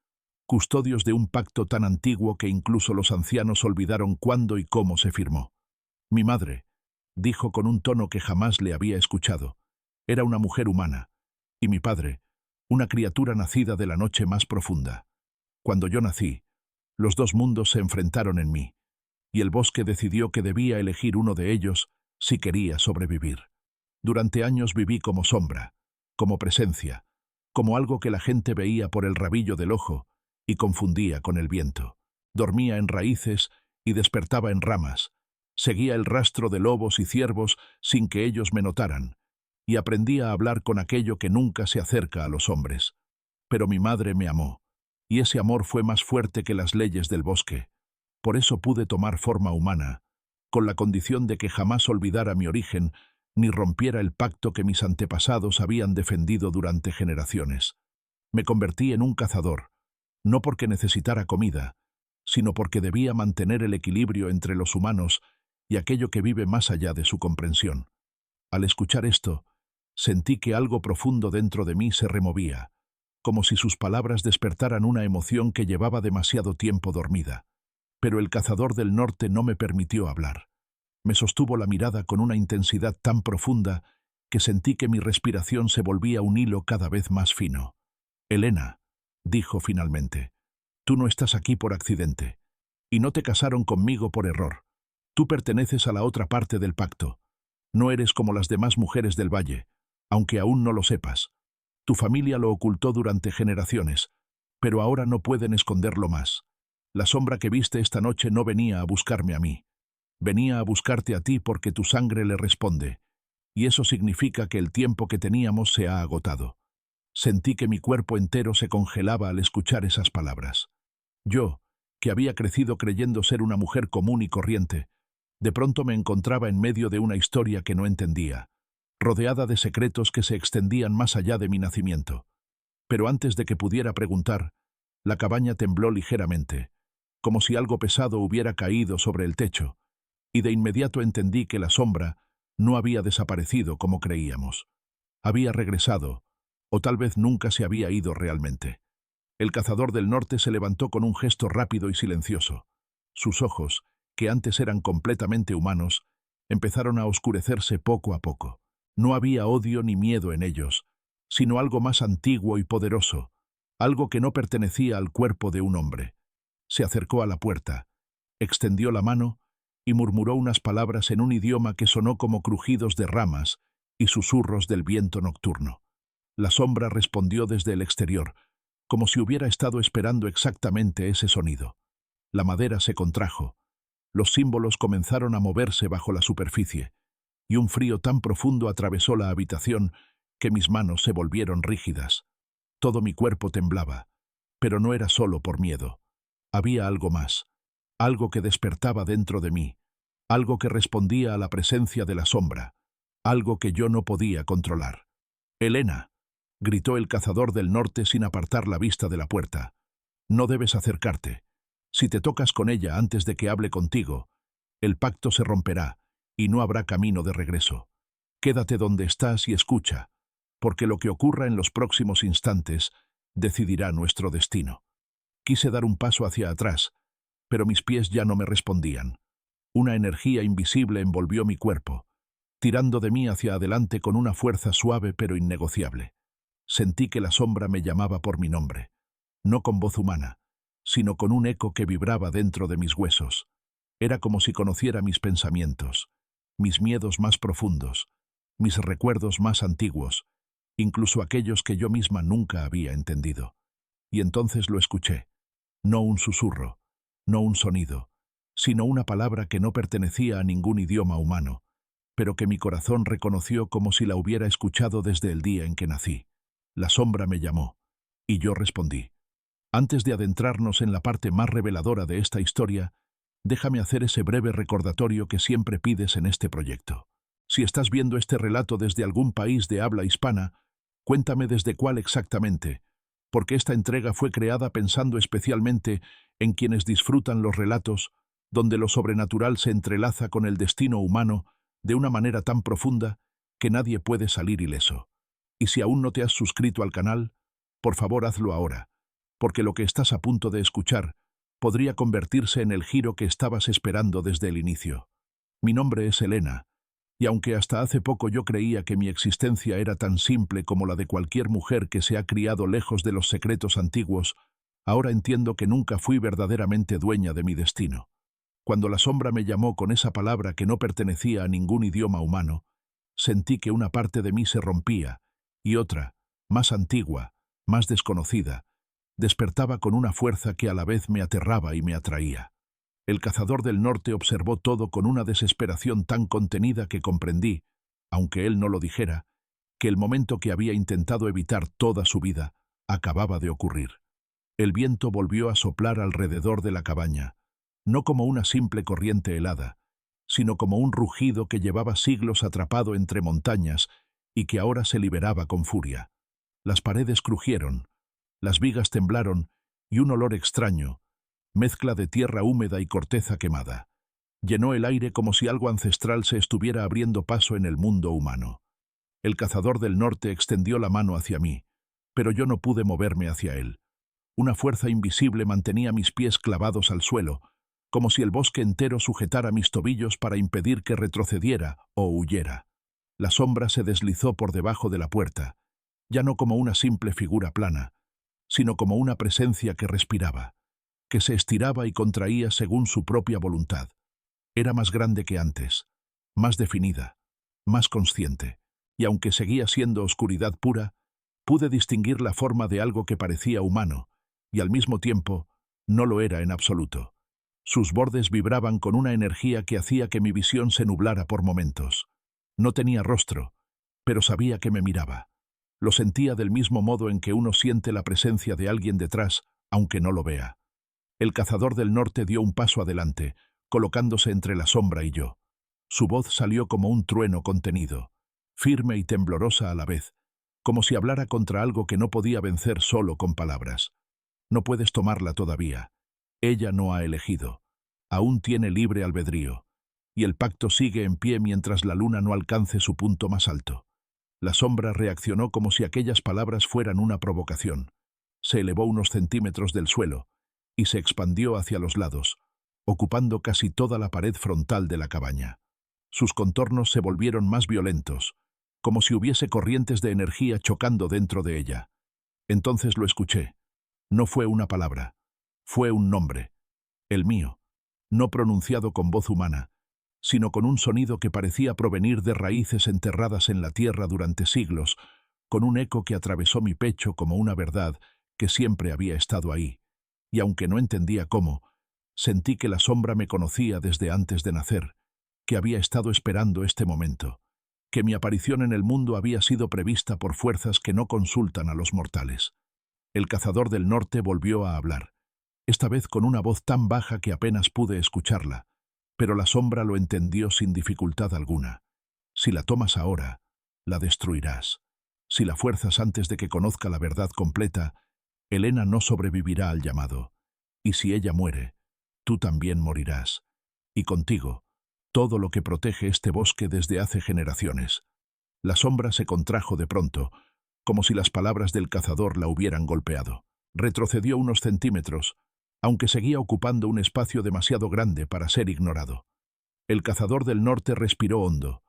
S1: custodios de un pacto tan antiguo que incluso los ancianos olvidaron cuándo y cómo se firmó. Mi madre, dijo con un tono que jamás le había escuchado, era una mujer humana, y mi padre, una criatura nacida de la noche más profunda. Cuando yo nací, los dos mundos se enfrentaron en mí, y el bosque decidió que debía elegir uno de ellos si quería sobrevivir. Durante años viví como sombra, como presencia, como algo que la gente veía por el rabillo del ojo y confundía con el viento. Dormía en raíces y despertaba en ramas, seguía el rastro de lobos y ciervos sin que ellos me notaran, y aprendí a hablar con aquello que nunca se acerca a los hombres. Pero mi madre me amó, y ese amor fue más fuerte que las leyes del bosque. Por eso pude tomar forma humana, con la condición de que jamás olvidara mi origen ni rompiera el pacto que mis antepasados habían defendido durante generaciones. Me convertí en un cazador, no porque necesitara comida, sino porque debía mantener el equilibrio entre los humanos y aquello que vive más allá de su comprensión. Al escuchar esto, sentí que algo profundo dentro de mí se removía, como si sus palabras despertaran una emoción que llevaba demasiado tiempo dormida. Pero el cazador del norte no me permitió hablar. Me sostuvo la mirada con una intensidad tan profunda que sentí que mi respiración se volvía un hilo cada vez más fino. «Elena», dijo finalmente, «tú no estás aquí por accidente. Y no te casaron conmigo por error. Tú perteneces a la otra parte del pacto. No eres como las demás mujeres del valle, aunque aún no lo sepas. Tu familia lo ocultó durante generaciones, pero ahora no pueden esconderlo más. La sombra que viste esta noche no venía a buscarme a mí. Venía a buscarte a ti porque tu sangre le responde, y eso significa que el tiempo que teníamos se ha agotado». Sentí que mi cuerpo entero se congelaba al escuchar esas palabras. Yo, que había crecido creyendo ser una mujer común y corriente, de pronto me encontraba en medio de una historia que no entendía, rodeada de secretos que se extendían más allá de mi nacimiento. Pero antes de que pudiera preguntar, la cabaña tembló ligeramente, como si algo pesado hubiera caído sobre el techo, y de inmediato entendí que la sombra no había desaparecido como creíamos. Había regresado, o tal vez nunca se había ido realmente. El cazador del norte se levantó con un gesto rápido y silencioso. Sus ojos, que antes eran completamente humanos, empezaron a oscurecerse poco a poco. No había odio ni miedo en ellos, sino algo más antiguo y poderoso, algo que no pertenecía al cuerpo de un hombre. Se acercó a la puerta, extendió la mano y murmuró unas palabras en un idioma que sonó como crujidos de ramas y susurros del viento nocturno. La sombra respondió desde el exterior, como si hubiera estado esperando exactamente ese sonido. La madera se contrajo, los símbolos comenzaron a moverse bajo la superficie, y un frío tan profundo atravesó la habitación que mis manos se volvieron rígidas. Todo mi cuerpo temblaba, pero no era solo por miedo. Había algo más, algo que despertaba dentro de mí, algo que respondía a la presencia de la sombra, algo que yo no podía controlar. «Elena», gritó el cazador del norte sin apartar la vista de la puerta, «no debes acercarte. Si te tocas con ella antes de que hable contigo, el pacto se romperá y no habrá camino de regreso. Quédate donde estás y escucha, porque lo que ocurra en los próximos instantes decidirá nuestro destino». Quise dar un paso hacia atrás, pero mis pies ya no me respondían. Una energía invisible envolvió mi cuerpo, tirando de mí hacia adelante con una fuerza suave pero innegociable. Sentí que la sombra me llamaba por mi nombre, no con voz humana, sino con un eco que vibraba dentro de mis huesos. Era como si conociera mis pensamientos, mis miedos más profundos, mis recuerdos más antiguos, incluso aquellos que yo misma nunca había entendido. Y entonces lo escuché. No un susurro, no un sonido, sino una palabra que no pertenecía a ningún idioma humano, pero que mi corazón reconoció como si la hubiera escuchado desde el día en que nací. La sombra me llamó, y yo respondí. Antes de adentrarnos en la parte más reveladora de esta historia, déjame hacer ese breve recordatorio que siempre pides en este proyecto. Si estás viendo este relato desde algún país de habla hispana, cuéntame desde cuál exactamente, porque esta entrega fue creada pensando especialmente en quienes disfrutan los relatos donde lo sobrenatural se entrelaza con el destino humano de una manera tan profunda que nadie puede salir ileso. Y si aún no te has suscrito al canal, por favor hazlo ahora, porque lo que estás a punto de escuchar podría convertirse en el giro que estabas esperando desde el inicio. Mi nombre es Elena, y aunque hasta hace poco yo creía que mi existencia era tan simple como la de cualquier mujer que se ha criado lejos de los secretos antiguos, ahora entiendo que nunca fui verdaderamente dueña de mi destino. Cuando la sombra me llamó con esa palabra que no pertenecía a ningún idioma humano, sentí que una parte de mí se rompía, y otra, más antigua, más desconocida, despertaba con una fuerza que a la vez me aterraba y me atraía. El cazador del norte observó todo con una desesperación tan contenida que comprendí, aunque él no lo dijera, que el momento que había intentado evitar toda su vida acababa de ocurrir. El viento volvió a soplar alrededor de la cabaña, no como una simple corriente helada, sino como un rugido que llevaba siglos atrapado entre montañas y que ahora se liberaba con furia. Las paredes crujieron, las vigas temblaron y un olor extraño, mezcla de tierra húmeda y corteza quemada, llenó el aire como si algo ancestral se estuviera abriendo paso en el mundo humano. El cazador del norte extendió la mano hacia mí, pero yo no pude moverme hacia él. Una fuerza invisible mantenía mis pies clavados al suelo, como si el bosque entero sujetara mis tobillos para impedir que retrocediera o huyera. La sombra se deslizó por debajo de la puerta, ya no como una simple figura plana, sino como una presencia que respiraba, que se estiraba y contraía según su propia voluntad. Era más grande que antes, más definida, más consciente, y aunque seguía siendo oscuridad pura, pude distinguir la forma de algo que parecía humano, y al mismo tiempo no lo era en absoluto. Sus bordes vibraban con una energía que hacía que mi visión se nublara por momentos. No tenía rostro, pero sabía que me miraba. Lo sentía del mismo modo en que uno siente la presencia de alguien detrás, aunque no lo vea. El cazador del norte dio un paso adelante, colocándose entre la sombra y yo. Su voz salió como un trueno contenido, firme y temblorosa a la vez, como si hablara contra algo que no podía vencer solo con palabras. No puedes tomarla todavía. Ella no ha elegido. Aún tiene libre albedrío. Y el pacto sigue en pie mientras la luna no alcance su punto más alto. La sombra reaccionó como si aquellas palabras fueran una provocación. Se elevó unos centímetros del suelo y se expandió hacia los lados, ocupando casi toda la pared frontal de la cabaña. Sus contornos se volvieron más violentos, como si hubiese corrientes de energía chocando dentro de ella. Entonces lo escuché. No fue una palabra, fue un nombre, el mío, no pronunciado con voz humana, sino con un sonido que parecía provenir de raíces enterradas en la tierra durante siglos, con un eco que atravesó mi pecho como una verdad que siempre había estado ahí, y aunque no entendía cómo, sentí que la sombra me conocía desde antes de nacer, que había estado esperando este momento, que mi aparición en el mundo había sido prevista por fuerzas que no consultan a los mortales. El cazador del norte volvió a hablar, esta vez con una voz tan baja que apenas pude escucharla, pero la sombra lo entendió sin dificultad alguna. Si la tomas ahora, la destruirás. Si la fuerzas antes de que conozca la verdad completa, Elena no sobrevivirá al llamado. Y si ella muere, tú también morirás. Y contigo, todo lo que protege este bosque desde hace generaciones. La sombra se contrajo de pronto, como si las palabras del cazador la hubieran golpeado. Retrocedió unos centímetros, aunque seguía ocupando un espacio demasiado grande para ser ignorado. El cazador del norte respiró hondo,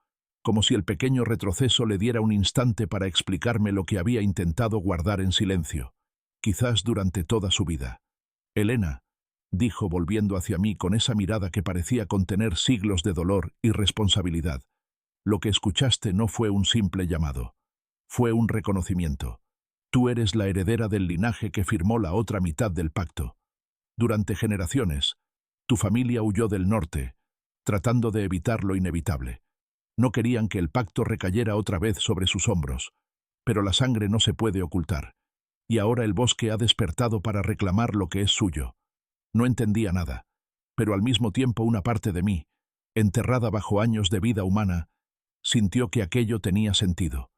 S1: como si el pequeño retroceso le diera un instante para explicarme lo que había intentado guardar en silencio, quizás durante toda su vida. Elena, dijo volviendo hacia mí con esa mirada que parecía contener siglos de dolor y responsabilidad, lo que escuchaste no fue un simple llamado. Fue un reconocimiento. Tú eres la heredera del linaje que firmó la otra mitad del pacto. Durante generaciones, tu familia huyó del norte, tratando de evitar lo inevitable. No querían que el pacto recayera otra vez sobre sus hombros, pero la sangre no se puede ocultar, y ahora el bosque ha despertado para reclamar lo que es suyo. No entendía nada, pero al mismo tiempo una parte de mí, enterrada bajo años de vida humana, sintió que aquello tenía sentido.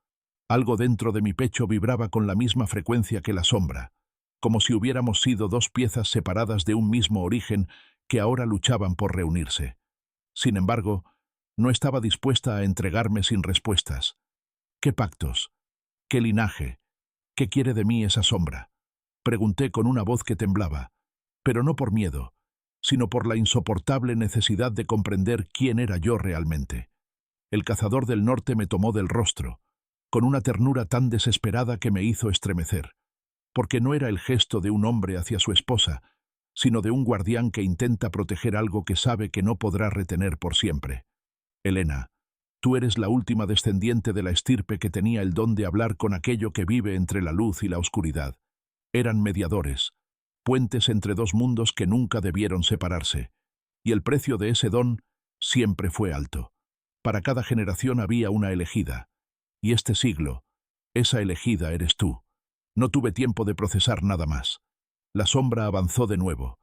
S1: Algo dentro de mi pecho vibraba con la misma frecuencia que la sombra, como si hubiéramos sido dos piezas separadas de un mismo origen que ahora luchaban por reunirse. Sin embargo, no estaba dispuesta a entregarme sin respuestas. ¿Qué pactos? ¿Qué linaje? ¿Qué quiere de mí esa sombra? Pregunté con una voz que temblaba, pero no por miedo, sino por la insoportable necesidad de comprender quién era yo realmente. El cazador del norte me tomó del rostro, con una ternura tan desesperada que me hizo estremecer, porque no era el gesto de un hombre hacia su esposa, sino de un guardián que intenta proteger algo que sabe que no podrá retener por siempre. Elena, tú eres la última descendiente de la estirpe que tenía el don de hablar con aquello que vive entre la luz y la oscuridad. Eran mediadores, puentes entre dos mundos que nunca debieron separarse, y el precio de ese don siempre fue alto. Para cada generación había una elegida, y este siglo, esa elegida eres tú. No tuve tiempo de procesar nada más. La sombra avanzó de nuevo,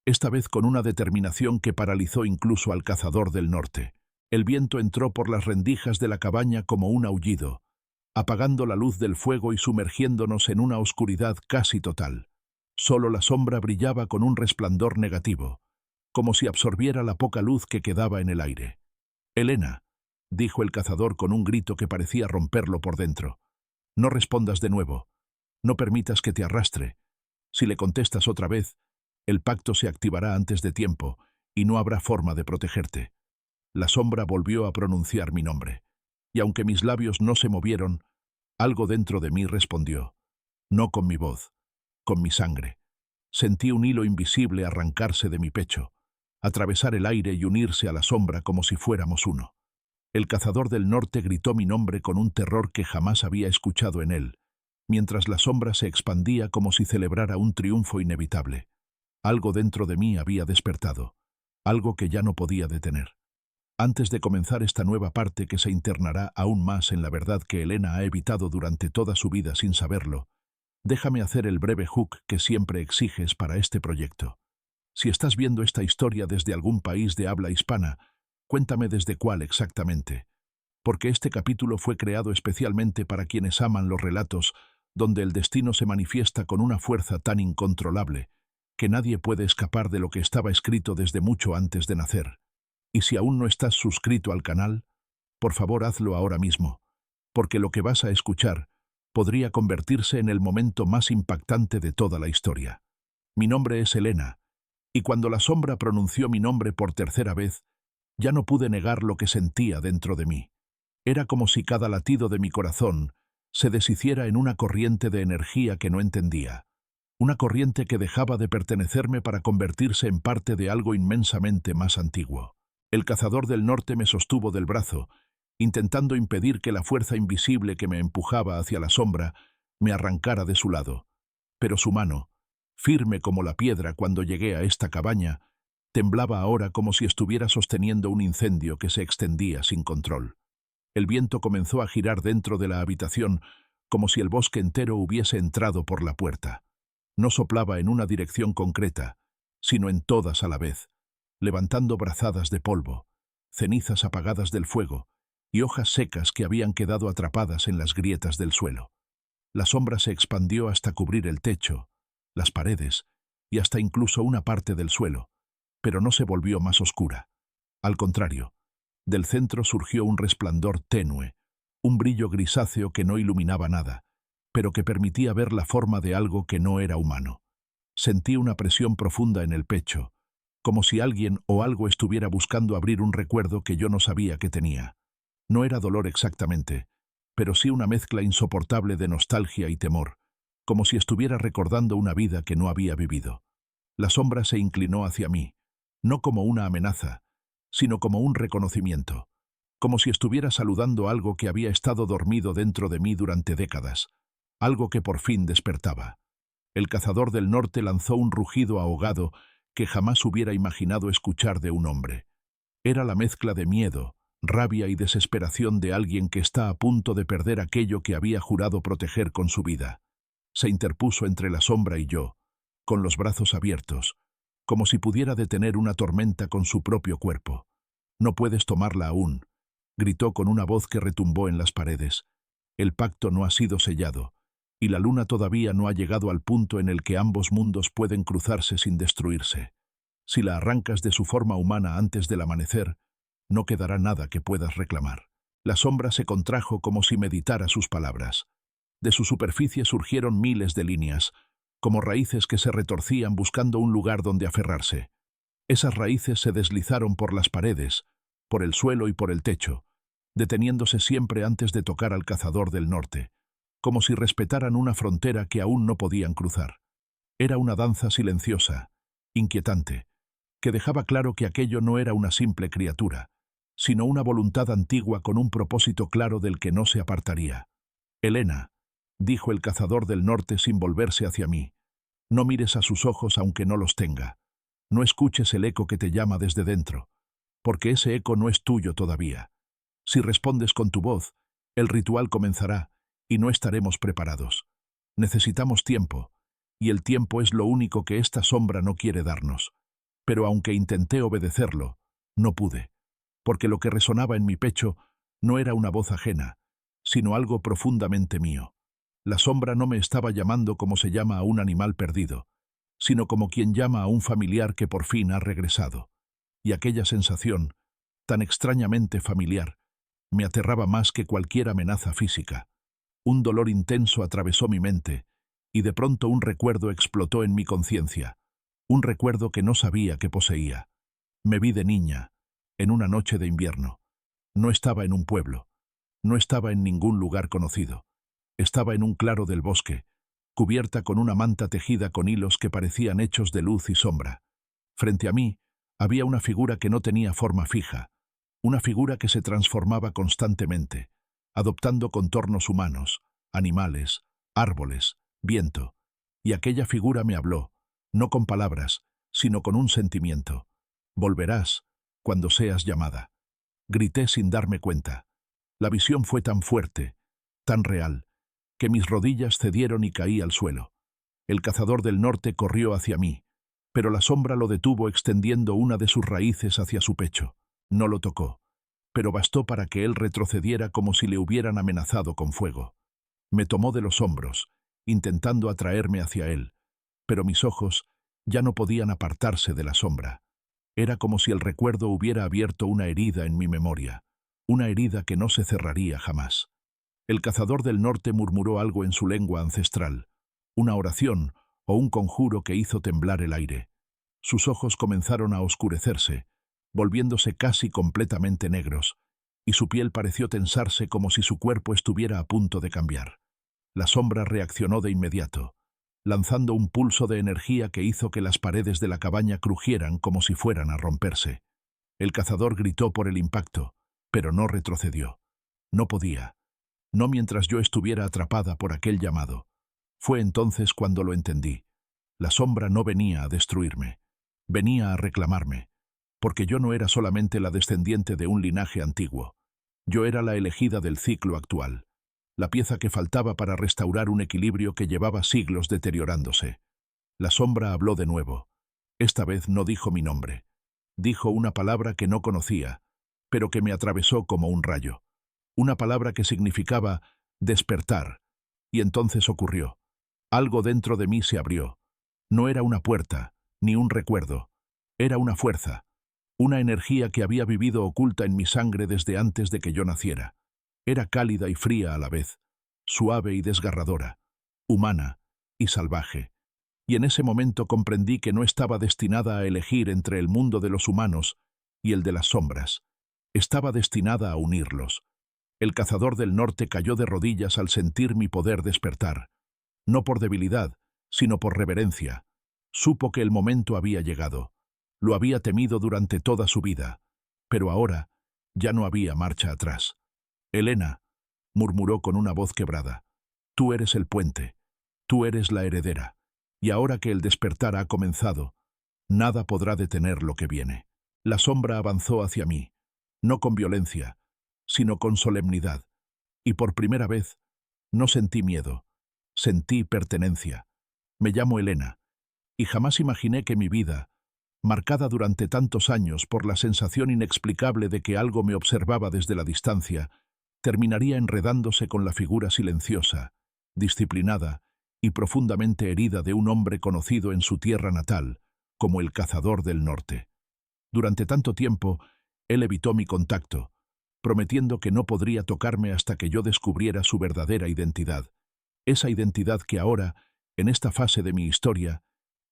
S1: esta vez con una determinación que paralizó incluso al cazador del norte. El viento entró por las rendijas de la cabaña como un aullido, apagando la luz del fuego y sumergiéndonos en una oscuridad casi total. Solo la sombra brillaba con un resplandor negativo, como si absorbiera la poca luz que quedaba en el aire. «Elena», dijo el cazador con un grito que parecía romperlo por dentro, «no respondas de nuevo. No permitas que te arrastre. Si le contestas otra vez, el pacto se activará antes de tiempo y no habrá forma de protegerte». La sombra volvió a pronunciar mi nombre. y aunque mis labios no se movieron, algo dentro de mí respondió. No con mi voz, con mi sangre. Sentí un hilo invisible arrancarse de mi pecho, atravesar el aire y unirse a la sombra como si fuéramos uno. El cazador del norte gritó mi nombre con un terror que jamás había escuchado en él, mientras la sombra se expandía como si celebrara un triunfo inevitable. Algo dentro de mí había despertado, algo que ya no podía detener. Antes de comenzar esta nueva parte que se internará aún más en la verdad que Elena ha evitado durante toda su vida sin saberlo, déjame hacer el breve hook que siempre exiges para este proyecto. Si estás viendo esta historia desde algún país de habla hispana, cuéntame desde cuál exactamente, porque este capítulo fue creado especialmente para quienes aman los relatos donde el destino se manifiesta con una fuerza tan incontrolable que nadie puede escapar de lo que estaba escrito desde mucho antes de nacer. Y si aún no estás suscrito al canal, por favor hazlo ahora mismo, porque lo que vas a escuchar podría convertirse en el momento más impactante de toda la historia. Mi nombre es Elena, y cuando la sombra pronunció mi nombre por tercera vez, ya no pude negar lo que sentía dentro de mí. Era como si cada latido de mi corazón se deshiciera en una corriente de energía que no entendía, una corriente que dejaba de pertenecerme para convertirse en parte de algo inmensamente más antiguo. El cazador del norte me sostuvo del brazo, intentando impedir que la fuerza invisible que me empujaba hacia la sombra me arrancara de su lado. Pero su mano, firme como la piedra cuando llegué a esta cabaña, temblaba ahora como si estuviera sosteniendo un incendio que se extendía sin control. El viento comenzó a girar dentro de la habitación como si el bosque entero hubiese entrado por la puerta. No soplaba en una dirección concreta, sino en todas a la vez, levantando brazadas de polvo, cenizas apagadas del fuego y hojas secas que habían quedado atrapadas en las grietas del suelo. La sombra se expandió hasta cubrir el techo, las paredes y hasta incluso una parte del suelo, pero no se volvió más oscura. Al contrario, del centro surgió un resplandor tenue, un brillo grisáceo que no iluminaba nada, pero que permitía ver la forma de algo que no era humano. Sentí una presión profunda en el pecho, como si alguien o algo estuviera buscando abrir un recuerdo que yo no sabía que tenía. No era dolor exactamente, pero sí una mezcla insoportable de nostalgia y temor, como si estuviera recordando una vida que no había vivido. La sombra se inclinó hacia mí, no como una amenaza, sino como un reconocimiento, como si estuviera saludando algo que había estado dormido dentro de mí durante décadas, algo que por fin despertaba. El cazador del norte lanzó un rugido ahogado que jamás hubiera imaginado escuchar de un hombre. Era la mezcla de miedo, rabia y desesperación de alguien que está a punto de perder aquello que había jurado proteger con su vida. Se interpuso entre la sombra y yo, con los brazos abiertos, como si pudiera detener una tormenta con su propio cuerpo. «No puedes tomarla aún», gritó con una voz que retumbó en las paredes. «El pacto no ha sido sellado, y la luna todavía no ha llegado al punto en el que ambos mundos pueden cruzarse sin destruirse. Si la arrancas de su forma humana antes del amanecer, no quedará nada que puedas reclamar». La sombra se contrajo como si meditara sus palabras. De su superficie surgieron miles de líneas, como raíces que se retorcían buscando un lugar donde aferrarse. Esas raíces se deslizaron por las paredes, por el suelo y por el techo, deteniéndose siempre antes de tocar al cazador del norte, como si respetaran una frontera que aún no podían cruzar. Era una danza silenciosa, inquietante, que dejaba claro que aquello no era una simple criatura, sino una voluntad antigua con un propósito claro del que no se apartaría. «Elena», dijo el cazador del norte sin volverse hacia mí, «no mires a sus ojos aunque no los tenga. No escuches el eco que te llama desde dentro, porque ese eco no es tuyo todavía. Si respondes con tu voz, el ritual comenzará y no estaremos preparados. Necesitamos tiempo, y el tiempo es lo único que esta sombra no quiere darnos. Pero aunque intenté obedecerlo, no pude, porque lo que resonaba en mi pecho no era una voz ajena, sino algo profundamente mío. La sombra no me estaba llamando como se llama a un animal perdido, sino como quien llama a un familiar que por fin ha regresado. Y aquella sensación, tan extrañamente familiar, me aterraba más que cualquier amenaza física. Un dolor intenso atravesó mi mente, y de pronto un recuerdo explotó en mi conciencia, un recuerdo que no sabía que poseía. Me vi de niña, en una noche de invierno. No estaba en un pueblo. No estaba en ningún lugar conocido. Estaba en un claro del bosque, cubierta con una manta tejida con hilos que parecían hechos de luz y sombra. Frente a mí había una figura que no tenía forma fija, una figura que se transformaba constantemente, adoptando contornos humanos, animales, árboles, viento. Y aquella figura me habló, no con palabras, sino con un sentimiento. Volverás cuando seas llamada. Grité sin darme cuenta. La visión fue tan fuerte, tan real, que mis rodillas cedieron y caí al suelo. El cazador del norte corrió hacia mí, pero la sombra lo detuvo extendiendo una de sus raíces hacia su pecho. No lo tocó, pero bastó para que él retrocediera como si le hubieran amenazado con fuego. Me tomó de los hombros, intentando atraerme hacia él, pero mis ojos ya no podían apartarse de la sombra. Era como si el recuerdo hubiera abierto una herida en mi memoria, una herida que no se cerraría jamás. El cazador del norte murmuró algo en su lengua ancestral, una oración o un conjuro que hizo temblar el aire. Sus ojos comenzaron a oscurecerse, volviéndose casi completamente negros, y su piel pareció tensarse como si su cuerpo estuviera a punto de cambiar. La sombra reaccionó de inmediato, lanzando un pulso de energía que hizo que las paredes de la cabaña crujieran como si fueran a romperse. El cazador gritó por el impacto, pero no retrocedió. No podía. No mientras yo estuviera atrapada por aquel llamado. Fue entonces cuando lo entendí. La sombra no venía a destruirme. Venía a reclamarme, porque yo no era solamente la descendiente de un linaje antiguo. Yo era la elegida del ciclo actual, la pieza que faltaba para restaurar un equilibrio que llevaba siglos deteriorándose. La sombra habló de nuevo. Esta vez no dijo mi nombre. Dijo una palabra que no conocía, pero que me atravesó como un rayo. Una palabra que significaba despertar. Y entonces ocurrió. Algo dentro de mí se abrió. No era una puerta, ni un recuerdo. Era una fuerza, una energía que había vivido oculta en mi sangre desde antes de que yo naciera. Era cálida y fría a la vez, suave y desgarradora, humana y salvaje. Y en ese momento comprendí que no estaba destinada a elegir entre el mundo de los humanos y el de las sombras. Estaba destinada a unirlos. El cazador del norte cayó de rodillas al sentir mi poder despertar. No por debilidad, sino por reverencia. Supo que el momento había llegado. Lo había temido durante toda su vida. Pero ahora ya no había marcha atrás. «Helena», murmuró con una voz quebrada, «tú eres el puente, tú eres la heredera, y ahora que el despertar ha comenzado, nada podrá detener lo que viene». La sombra avanzó hacia mí, no con violencia, sino con solemnidad, y por primera vez no sentí miedo, sentí pertenencia. Me llamo Helena, y jamás imaginé que mi vida, marcada durante tantos años por la sensación inexplicable de que algo me observaba desde la distancia, terminaría enredándose con la figura silenciosa, disciplinada y profundamente herida de un hombre conocido en su tierra natal como el cazador del norte. Durante tanto tiempo, él evitó mi contacto, prometiendo que no podría tocarme hasta que yo descubriera su verdadera identidad. Esa identidad que ahora, en esta fase de mi historia,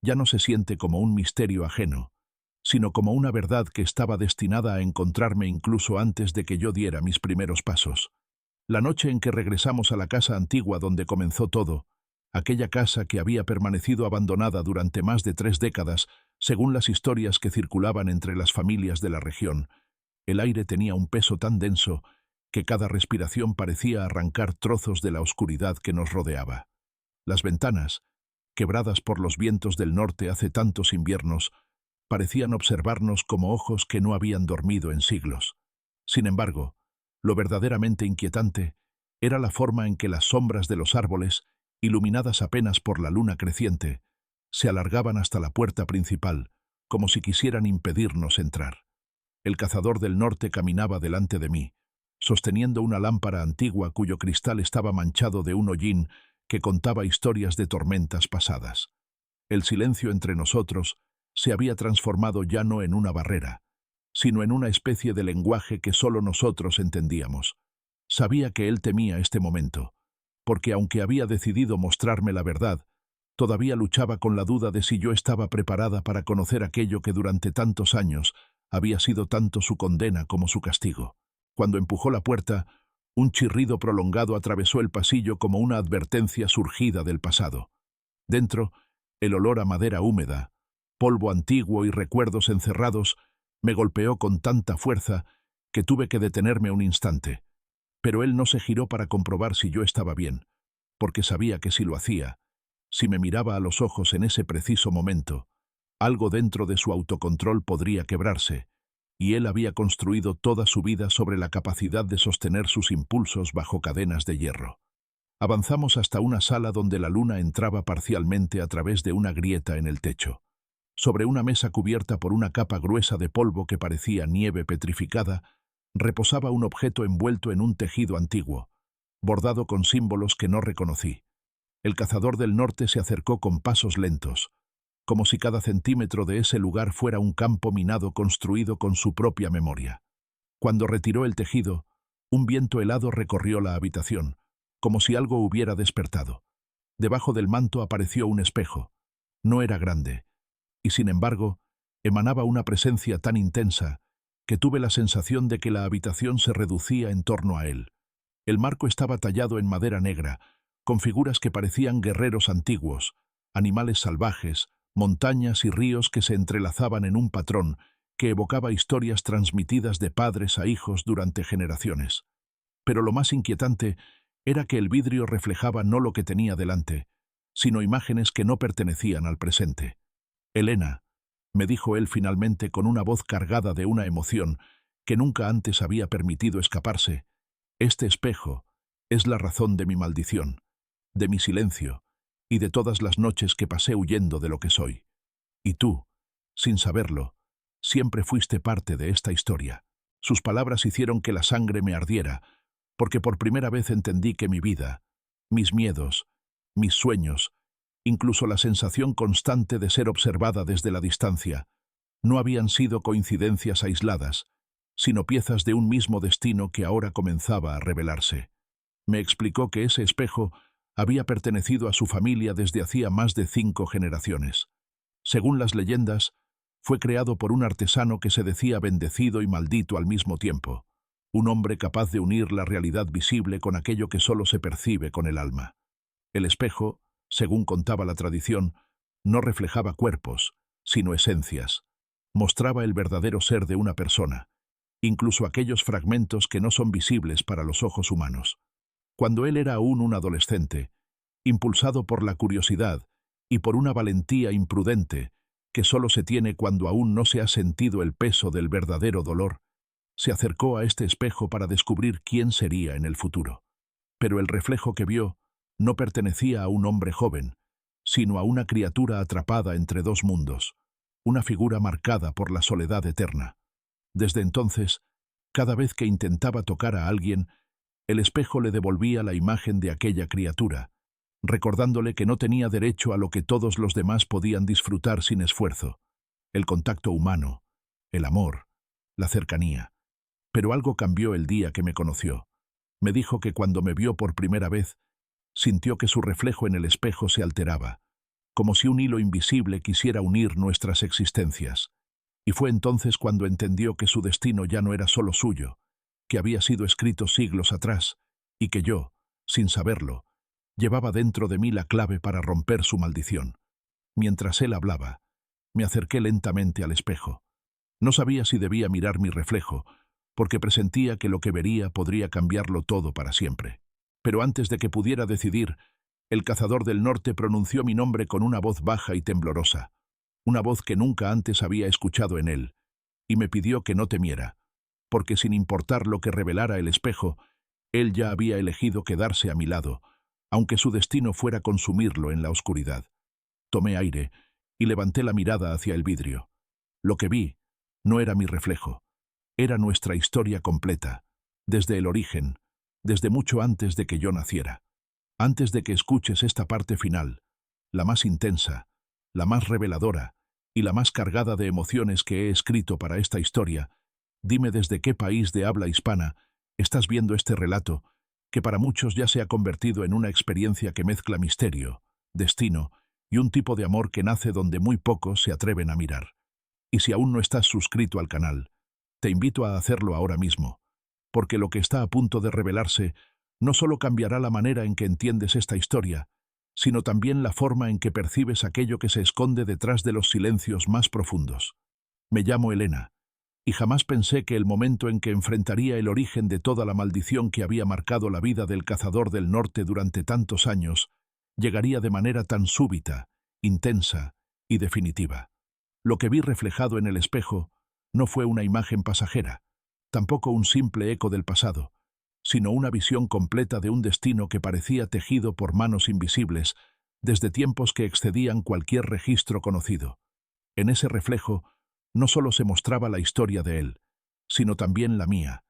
S1: ya no se siente como un misterio ajeno, sino como una verdad que estaba destinada a encontrarme incluso antes de que yo diera mis primeros pasos. La noche en que regresamos a la casa antigua donde comenzó todo, aquella casa que había permanecido abandonada durante más de 3 décadas, según las historias que circulaban entre las familias de la región, el aire tenía un peso tan denso que cada respiración parecía arrancar trozos de la oscuridad que nos rodeaba. Las ventanas, quebradas por los vientos del norte hace tantos inviernos, parecían observarnos como ojos que no habían dormido en siglos. Sin embargo, lo verdaderamente inquietante era la forma en que las sombras de los árboles, iluminadas apenas por la luna creciente, se alargaban hasta la puerta principal, como si quisieran impedirnos entrar. El cazador del norte caminaba delante de mí, sosteniendo una lámpara antigua cuyo cristal estaba manchado de un hollín que contaba historias de tormentas pasadas. El silencio entre nosotros se había transformado ya no en una barrera, sino en una especie de lenguaje que solo nosotros entendíamos. Sabía que él temía este momento, porque aunque había decidido mostrarme la verdad, todavía luchaba con la duda de si yo estaba preparada para conocer aquello que durante tantos años había sido tanto su condena como su castigo. Cuando empujó la puerta, Un chirrido prolongado atravesó el pasillo como una advertencia surgida del pasado. Dentro, el olor a madera húmeda, polvo antiguo y recuerdos encerrados me golpeó con tanta fuerza que tuve que detenerme un instante. Pero él no se giró para comprobar si yo estaba bien, porque sabía que si lo hacía, si me miraba a los ojos en ese preciso momento, algo dentro de su autocontrol podría quebrarse, y él había construido toda su vida sobre la capacidad de sostener sus impulsos bajo cadenas de hierro. Avanzamos hasta una sala donde la luna entraba parcialmente a través de una grieta en el techo. Sobre una mesa cubierta por una capa gruesa de polvo que parecía nieve petrificada, reposaba un objeto envuelto en un tejido antiguo, bordado con símbolos que no reconocí. El cazador del norte se acercó con pasos lentos, como si cada centímetro de ese lugar fuera un campo minado construido con su propia memoria. Cuando retiró el tejido, un viento helado recorrió la habitación, como si algo hubiera despertado. Debajo del manto apareció un espejo. No era grande, y sin embargo, emanaba una presencia tan intensa que tuve la sensación de que la habitación se reducía en torno a él. El marco estaba tallado en madera negra, con figuras que parecían guerreros antiguos, animales salvajes, montañas y ríos que se entrelazaban en un patrón que evocaba historias transmitidas de padres a hijos durante generaciones. Pero lo más inquietante era que el vidrio reflejaba no lo que tenía delante, sino imágenes que no pertenecían al presente. «Elena», me dijo él finalmente con una voz cargada de una emoción que nunca antes había permitido escaparse, «este espejo es la razón de mi maldición, de mi silencio y de todas las noches que pasé huyendo de lo que soy. Y tú, sin saberlo, siempre fuiste parte de esta historia». Sus palabras hicieron que la sangre me ardiera, porque por primera vez entendí que mi vida, mis miedos, mis sueños, incluso la sensación constante de ser observada desde la distancia, no habían sido coincidencias aisladas, sino piezas de un mismo destino que ahora comenzaba a revelarse. Me explicó que ese espejo había pertenecido a su familia desde hacía más de 5 generaciones. Según las leyendas, fue creado por un artesano que se decía bendecido y maldito al mismo tiempo, un hombre capaz de unir la realidad visible con aquello que solo se percibe con el alma. El espejo, según contaba la tradición, no reflejaba cuerpos, sino esencias. Mostraba el verdadero ser de una persona, incluso aquellos fragmentos que no son visibles para los ojos humanos. Cuando él era aún un adolescente, impulsado por la curiosidad y por una valentía imprudente que solo se tiene cuando aún no se ha sentido el peso del verdadero dolor, se acercó a este espejo para descubrir quién sería en el futuro. Pero el reflejo que vio no pertenecía a un hombre joven, sino a una criatura atrapada entre dos mundos, una figura marcada por la soledad eterna. Desde entonces, cada vez que intentaba tocar a alguien, el espejo le devolvía la imagen de aquella criatura, recordándole que no tenía derecho a lo que todos los demás podían disfrutar sin esfuerzo: el contacto humano, el amor, la cercanía. Pero algo cambió el día que me conoció. Me dijo que cuando me vio por primera vez, sintió que su reflejo en el espejo se alteraba, como si un hilo invisible quisiera unir nuestras existencias. Y fue entonces cuando entendió que su destino ya no era solo suyo, que había sido escrito siglos atrás, y que yo, sin saberlo, llevaba dentro de mí la clave para romper su maldición. Mientras él hablaba, me acerqué lentamente al espejo. No sabía si debía mirar mi reflejo, porque presentía que lo que vería podría cambiarlo todo para siempre. Pero antes de que pudiera decidir, el cazador del norte pronunció mi nombre con una voz baja y temblorosa, una voz que nunca antes había escuchado en él, y me pidió que no temiera, porque sin importar lo que revelara el espejo, él ya había elegido quedarse a mi lado, aunque su destino fuera consumirlo en la oscuridad. Tomé aire y levanté la mirada hacia el vidrio. Lo que vi no era mi reflejo, era nuestra historia completa, desde el origen, desde mucho antes de que yo naciera. Antes de que escuches esta parte final, la más intensa, la más reveladora y la más cargada de emociones que he escrito para esta historia, dime desde qué país de habla hispana estás viendo este relato, que para muchos ya se ha convertido en una experiencia que mezcla misterio, destino y un tipo de amor que nace donde muy pocos se atreven a mirar. Y si aún no estás suscrito al canal, te invito a hacerlo ahora mismo. porque lo que está a punto de revelarse no solo cambiará la manera en que entiendes esta historia, sino también la forma en que percibes aquello que se esconde detrás de los silencios más profundos. Me llamo Elena, y jamás pensé que el momento en que enfrentaría el origen de toda la maldición que había marcado la vida del cazador del norte durante tantos años llegaría de manera tan súbita, intensa y definitiva. Lo que vi reflejado en el espejo no fue una imagen pasajera, tampoco un simple eco del pasado, sino una visión completa de un destino que parecía tejido por manos invisibles desde tiempos que excedían cualquier registro conocido. En ese reflejo no solo se mostraba la historia de él, sino también la mía,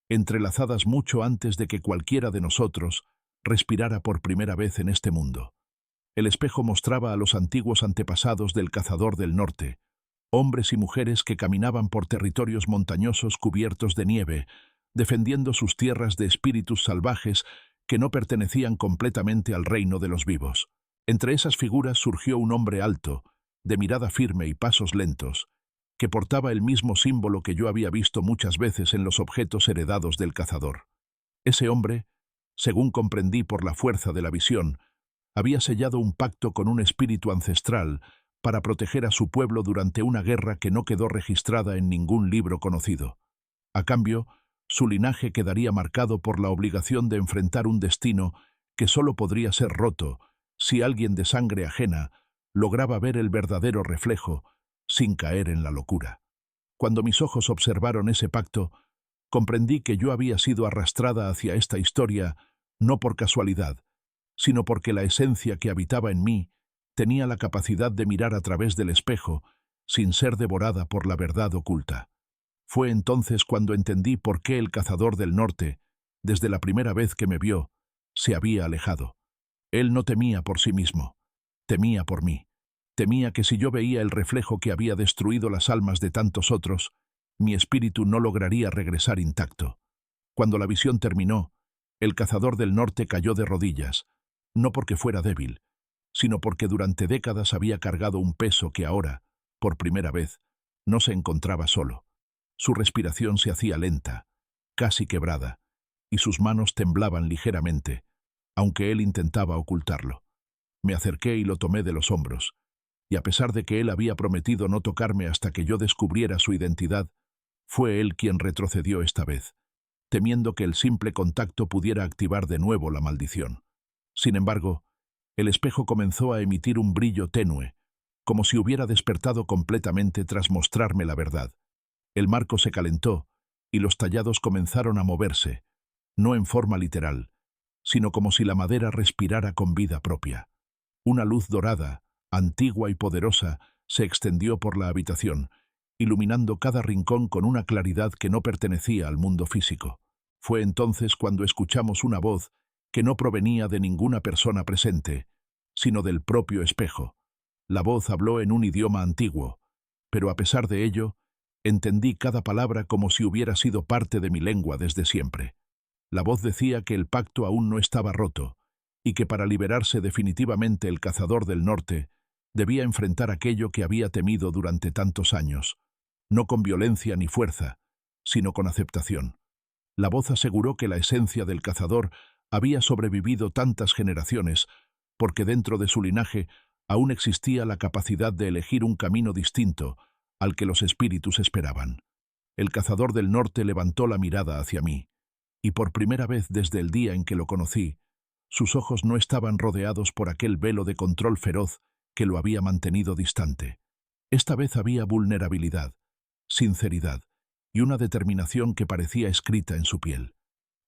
S1: entrelazadas mucho antes de que cualquiera de nosotros respirara por primera vez en este mundo. El espejo mostraba a los antiguos antepasados del cazador del norte, hombres y mujeres que caminaban por territorios montañosos cubiertos de nieve, defendiendo sus tierras de espíritus salvajes que no pertenecían completamente al reino de los vivos. Entre esas figuras surgió un hombre alto, de mirada firme y pasos lentos, que portaba el mismo símbolo que yo había visto muchas veces en los objetos heredados del cazador. Ese hombre, según comprendí por la fuerza de la visión, había sellado un pacto con un espíritu ancestral para proteger a su pueblo durante una guerra que no quedó registrada en ningún libro conocido. A cambio, su linaje quedaría marcado por la obligación de enfrentar un destino que solo podría ser roto si alguien de sangre ajena lograba ver el verdadero reflejo sin caer en la locura. Cuando mis ojos observaron ese pacto, comprendí que yo había sido arrastrada hacia esta historia no por casualidad, sino porque la esencia que habitaba en mí tenía la capacidad de mirar a través del espejo sin ser devorada por la verdad oculta. Fue entonces cuando entendí por qué el cazador del norte, desde la primera vez que me vio, se había alejado. Él no temía por sí mismo, temía por mí. Temía que si yo veía el reflejo que había destruido las almas de tantos otros, mi espíritu no lograría regresar intacto. Cuando la visión terminó, el cazador del norte cayó de rodillas, no porque fuera débil, sino porque durante décadas había cargado un peso que ahora, por primera vez, no se encontraba solo. Su respiración se hacía lenta, casi quebrada, y sus manos temblaban ligeramente, aunque él intentaba ocultarlo. Me acerqué y lo tomé de los hombros, y a pesar de que él había prometido no tocarme hasta que yo descubriera su identidad, fue él quien retrocedió esta vez, temiendo que el simple contacto pudiera activar de nuevo la maldición. Sin embargo, el espejo comenzó a emitir un brillo tenue, como si hubiera despertado completamente tras mostrarme la verdad. El marco se calentó, y los tallados comenzaron a moverse, no en forma literal, sino como si la madera respirara con vida propia. Una luz dorada, antigua y poderosa, se extendió por la habitación, iluminando cada rincón con una claridad que no pertenecía al mundo físico. Fue entonces cuando escuchamos una voz que no provenía de ninguna persona presente, sino del propio espejo. La voz habló en un idioma antiguo, pero a pesar de ello, entendí cada palabra como si hubiera sido parte de mi lengua desde siempre. La voz decía que el pacto aún no estaba roto, y que para liberarse definitivamente el cazador del norte debía enfrentar aquello que había temido durante tantos años, no con violencia ni fuerza, sino con aceptación. La voz aseguró que la esencia del cazador había sobrevivido tantas generaciones, porque dentro de su linaje aún existía la capacidad de elegir un camino distinto al que los espíritus esperaban. El cazador del norte levantó la mirada hacia mí, y por primera vez desde el día en que lo conocí, sus ojos no estaban rodeados por aquel velo de control feroz que lo había mantenido distante. Esta vez había vulnerabilidad, sinceridad y una determinación que parecía escrita en su piel.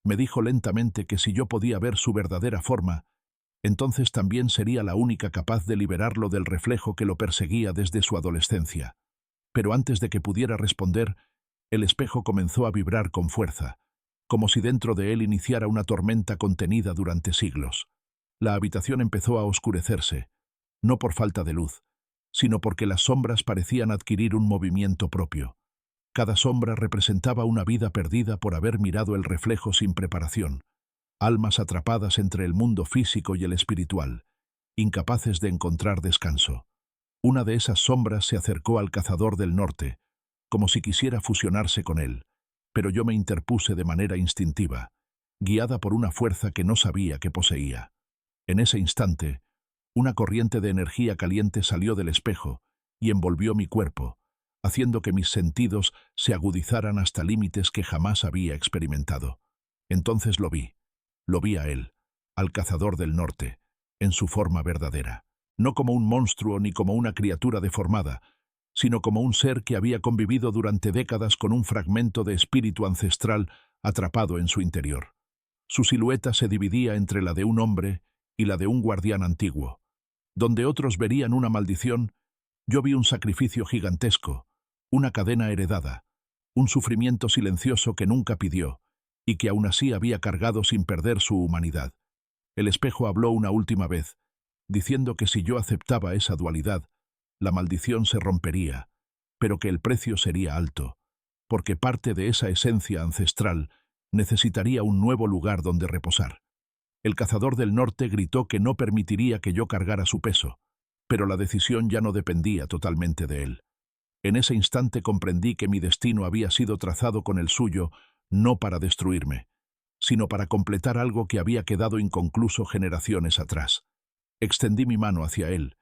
S1: Me dijo lentamente que si yo podía ver su verdadera forma, entonces también sería la única capaz de liberarlo del reflejo que lo perseguía desde su adolescencia. Pero antes de que pudiera responder, el espejo comenzó a vibrar con fuerza, como si dentro de él iniciara una tormenta contenida durante siglos. La habitación empezó a oscurecerse, no por falta de luz, sino porque las sombras parecían adquirir un movimiento propio. Cada sombra representaba una vida perdida por haber mirado el reflejo sin preparación, almas atrapadas entre el mundo físico y el espiritual, incapaces de encontrar descanso. Una de esas sombras se acercó al cazador del norte, como si quisiera fusionarse con él, pero yo me interpuse de manera instintiva, guiada por una fuerza que no sabía que poseía. En ese instante, una corriente de energía caliente salió del espejo y envolvió mi cuerpo, haciendo que mis sentidos se agudizaran hasta límites que jamás había experimentado. Entonces lo vi a él, al cazador del norte, en su forma verdadera, no como un monstruo ni como una criatura deformada, sino como un ser que había convivido durante décadas con un fragmento de espíritu ancestral atrapado en su interior. Su silueta se dividía entre la de un hombre y la de un guardián antiguo. Donde otros verían una maldición, yo vi un sacrificio gigantesco, una cadena heredada, un sufrimiento silencioso que nunca pidió y que aún así había cargado sin perder su humanidad. El espejo habló una última vez, diciendo que si yo aceptaba esa dualidad, la maldición se rompería, pero que el precio sería alto, porque parte de esa esencia ancestral necesitaría un nuevo lugar donde reposar. El cazador del norte gritó que no permitiría que yo cargara su peso, pero la decisión ya no dependía totalmente de él. En ese instante comprendí que mi destino había sido trazado con el suyo, no para destruirme, sino para completar algo que había quedado inconcluso generaciones atrás. Extendí mi mano hacia él,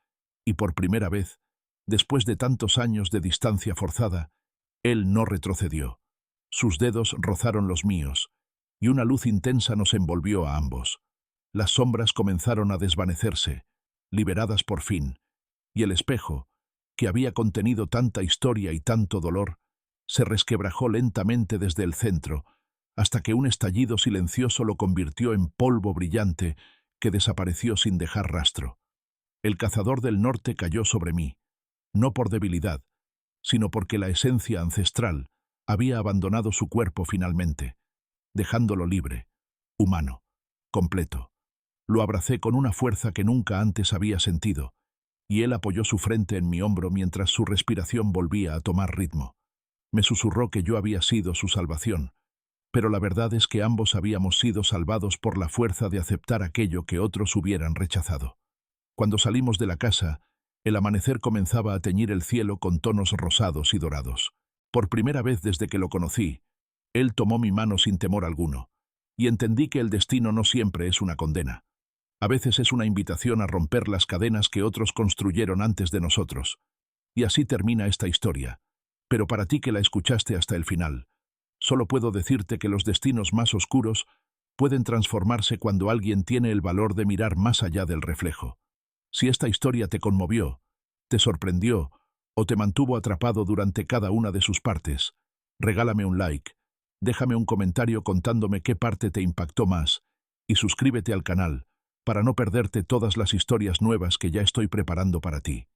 S1: y por primera vez, después de tantos años de distancia forzada, él no retrocedió. Sus dedos rozaron los míos, y una luz intensa nos envolvió a ambos. Las sombras comenzaron a desvanecerse, liberadas por fin, y el espejo, que había contenido tanta historia y tanto dolor, se resquebrajó lentamente desde el centro, hasta que un estallido silencioso lo convirtió en polvo brillante que desapareció sin dejar rastro. El cazador del norte cayó sobre mí, no por debilidad, sino porque la esencia ancestral había abandonado su cuerpo finalmente, dejándolo libre, humano, completo. Lo abracé con una fuerza que nunca antes había sentido, y él apoyó su frente en mi hombro mientras su respiración volvía a tomar ritmo. Me susurró que yo había sido su salvación, pero la verdad es que ambos habíamos sido salvados por la fuerza de aceptar aquello que otros hubieran rechazado. Cuando salimos de la casa, el amanecer comenzaba a teñir el cielo con tonos rosados y dorados. Por primera vez desde que lo conocí, él tomó mi mano sin temor alguno, y entendí que el destino no siempre es una condena. A veces es una invitación a romper las cadenas que otros construyeron antes de nosotros. Y así termina esta historia. Pero para ti que la escuchaste hasta el final, solo puedo decirte que los destinos más oscuros pueden transformarse cuando alguien tiene el valor de mirar más allá del reflejo. Si esta historia te conmovió, te sorprendió o te mantuvo atrapado durante cada una de sus partes, regálame un like, déjame un comentario contándome qué parte te impactó más y suscríbete al canal para no perderte todas las historias nuevas que ya estoy preparando para ti.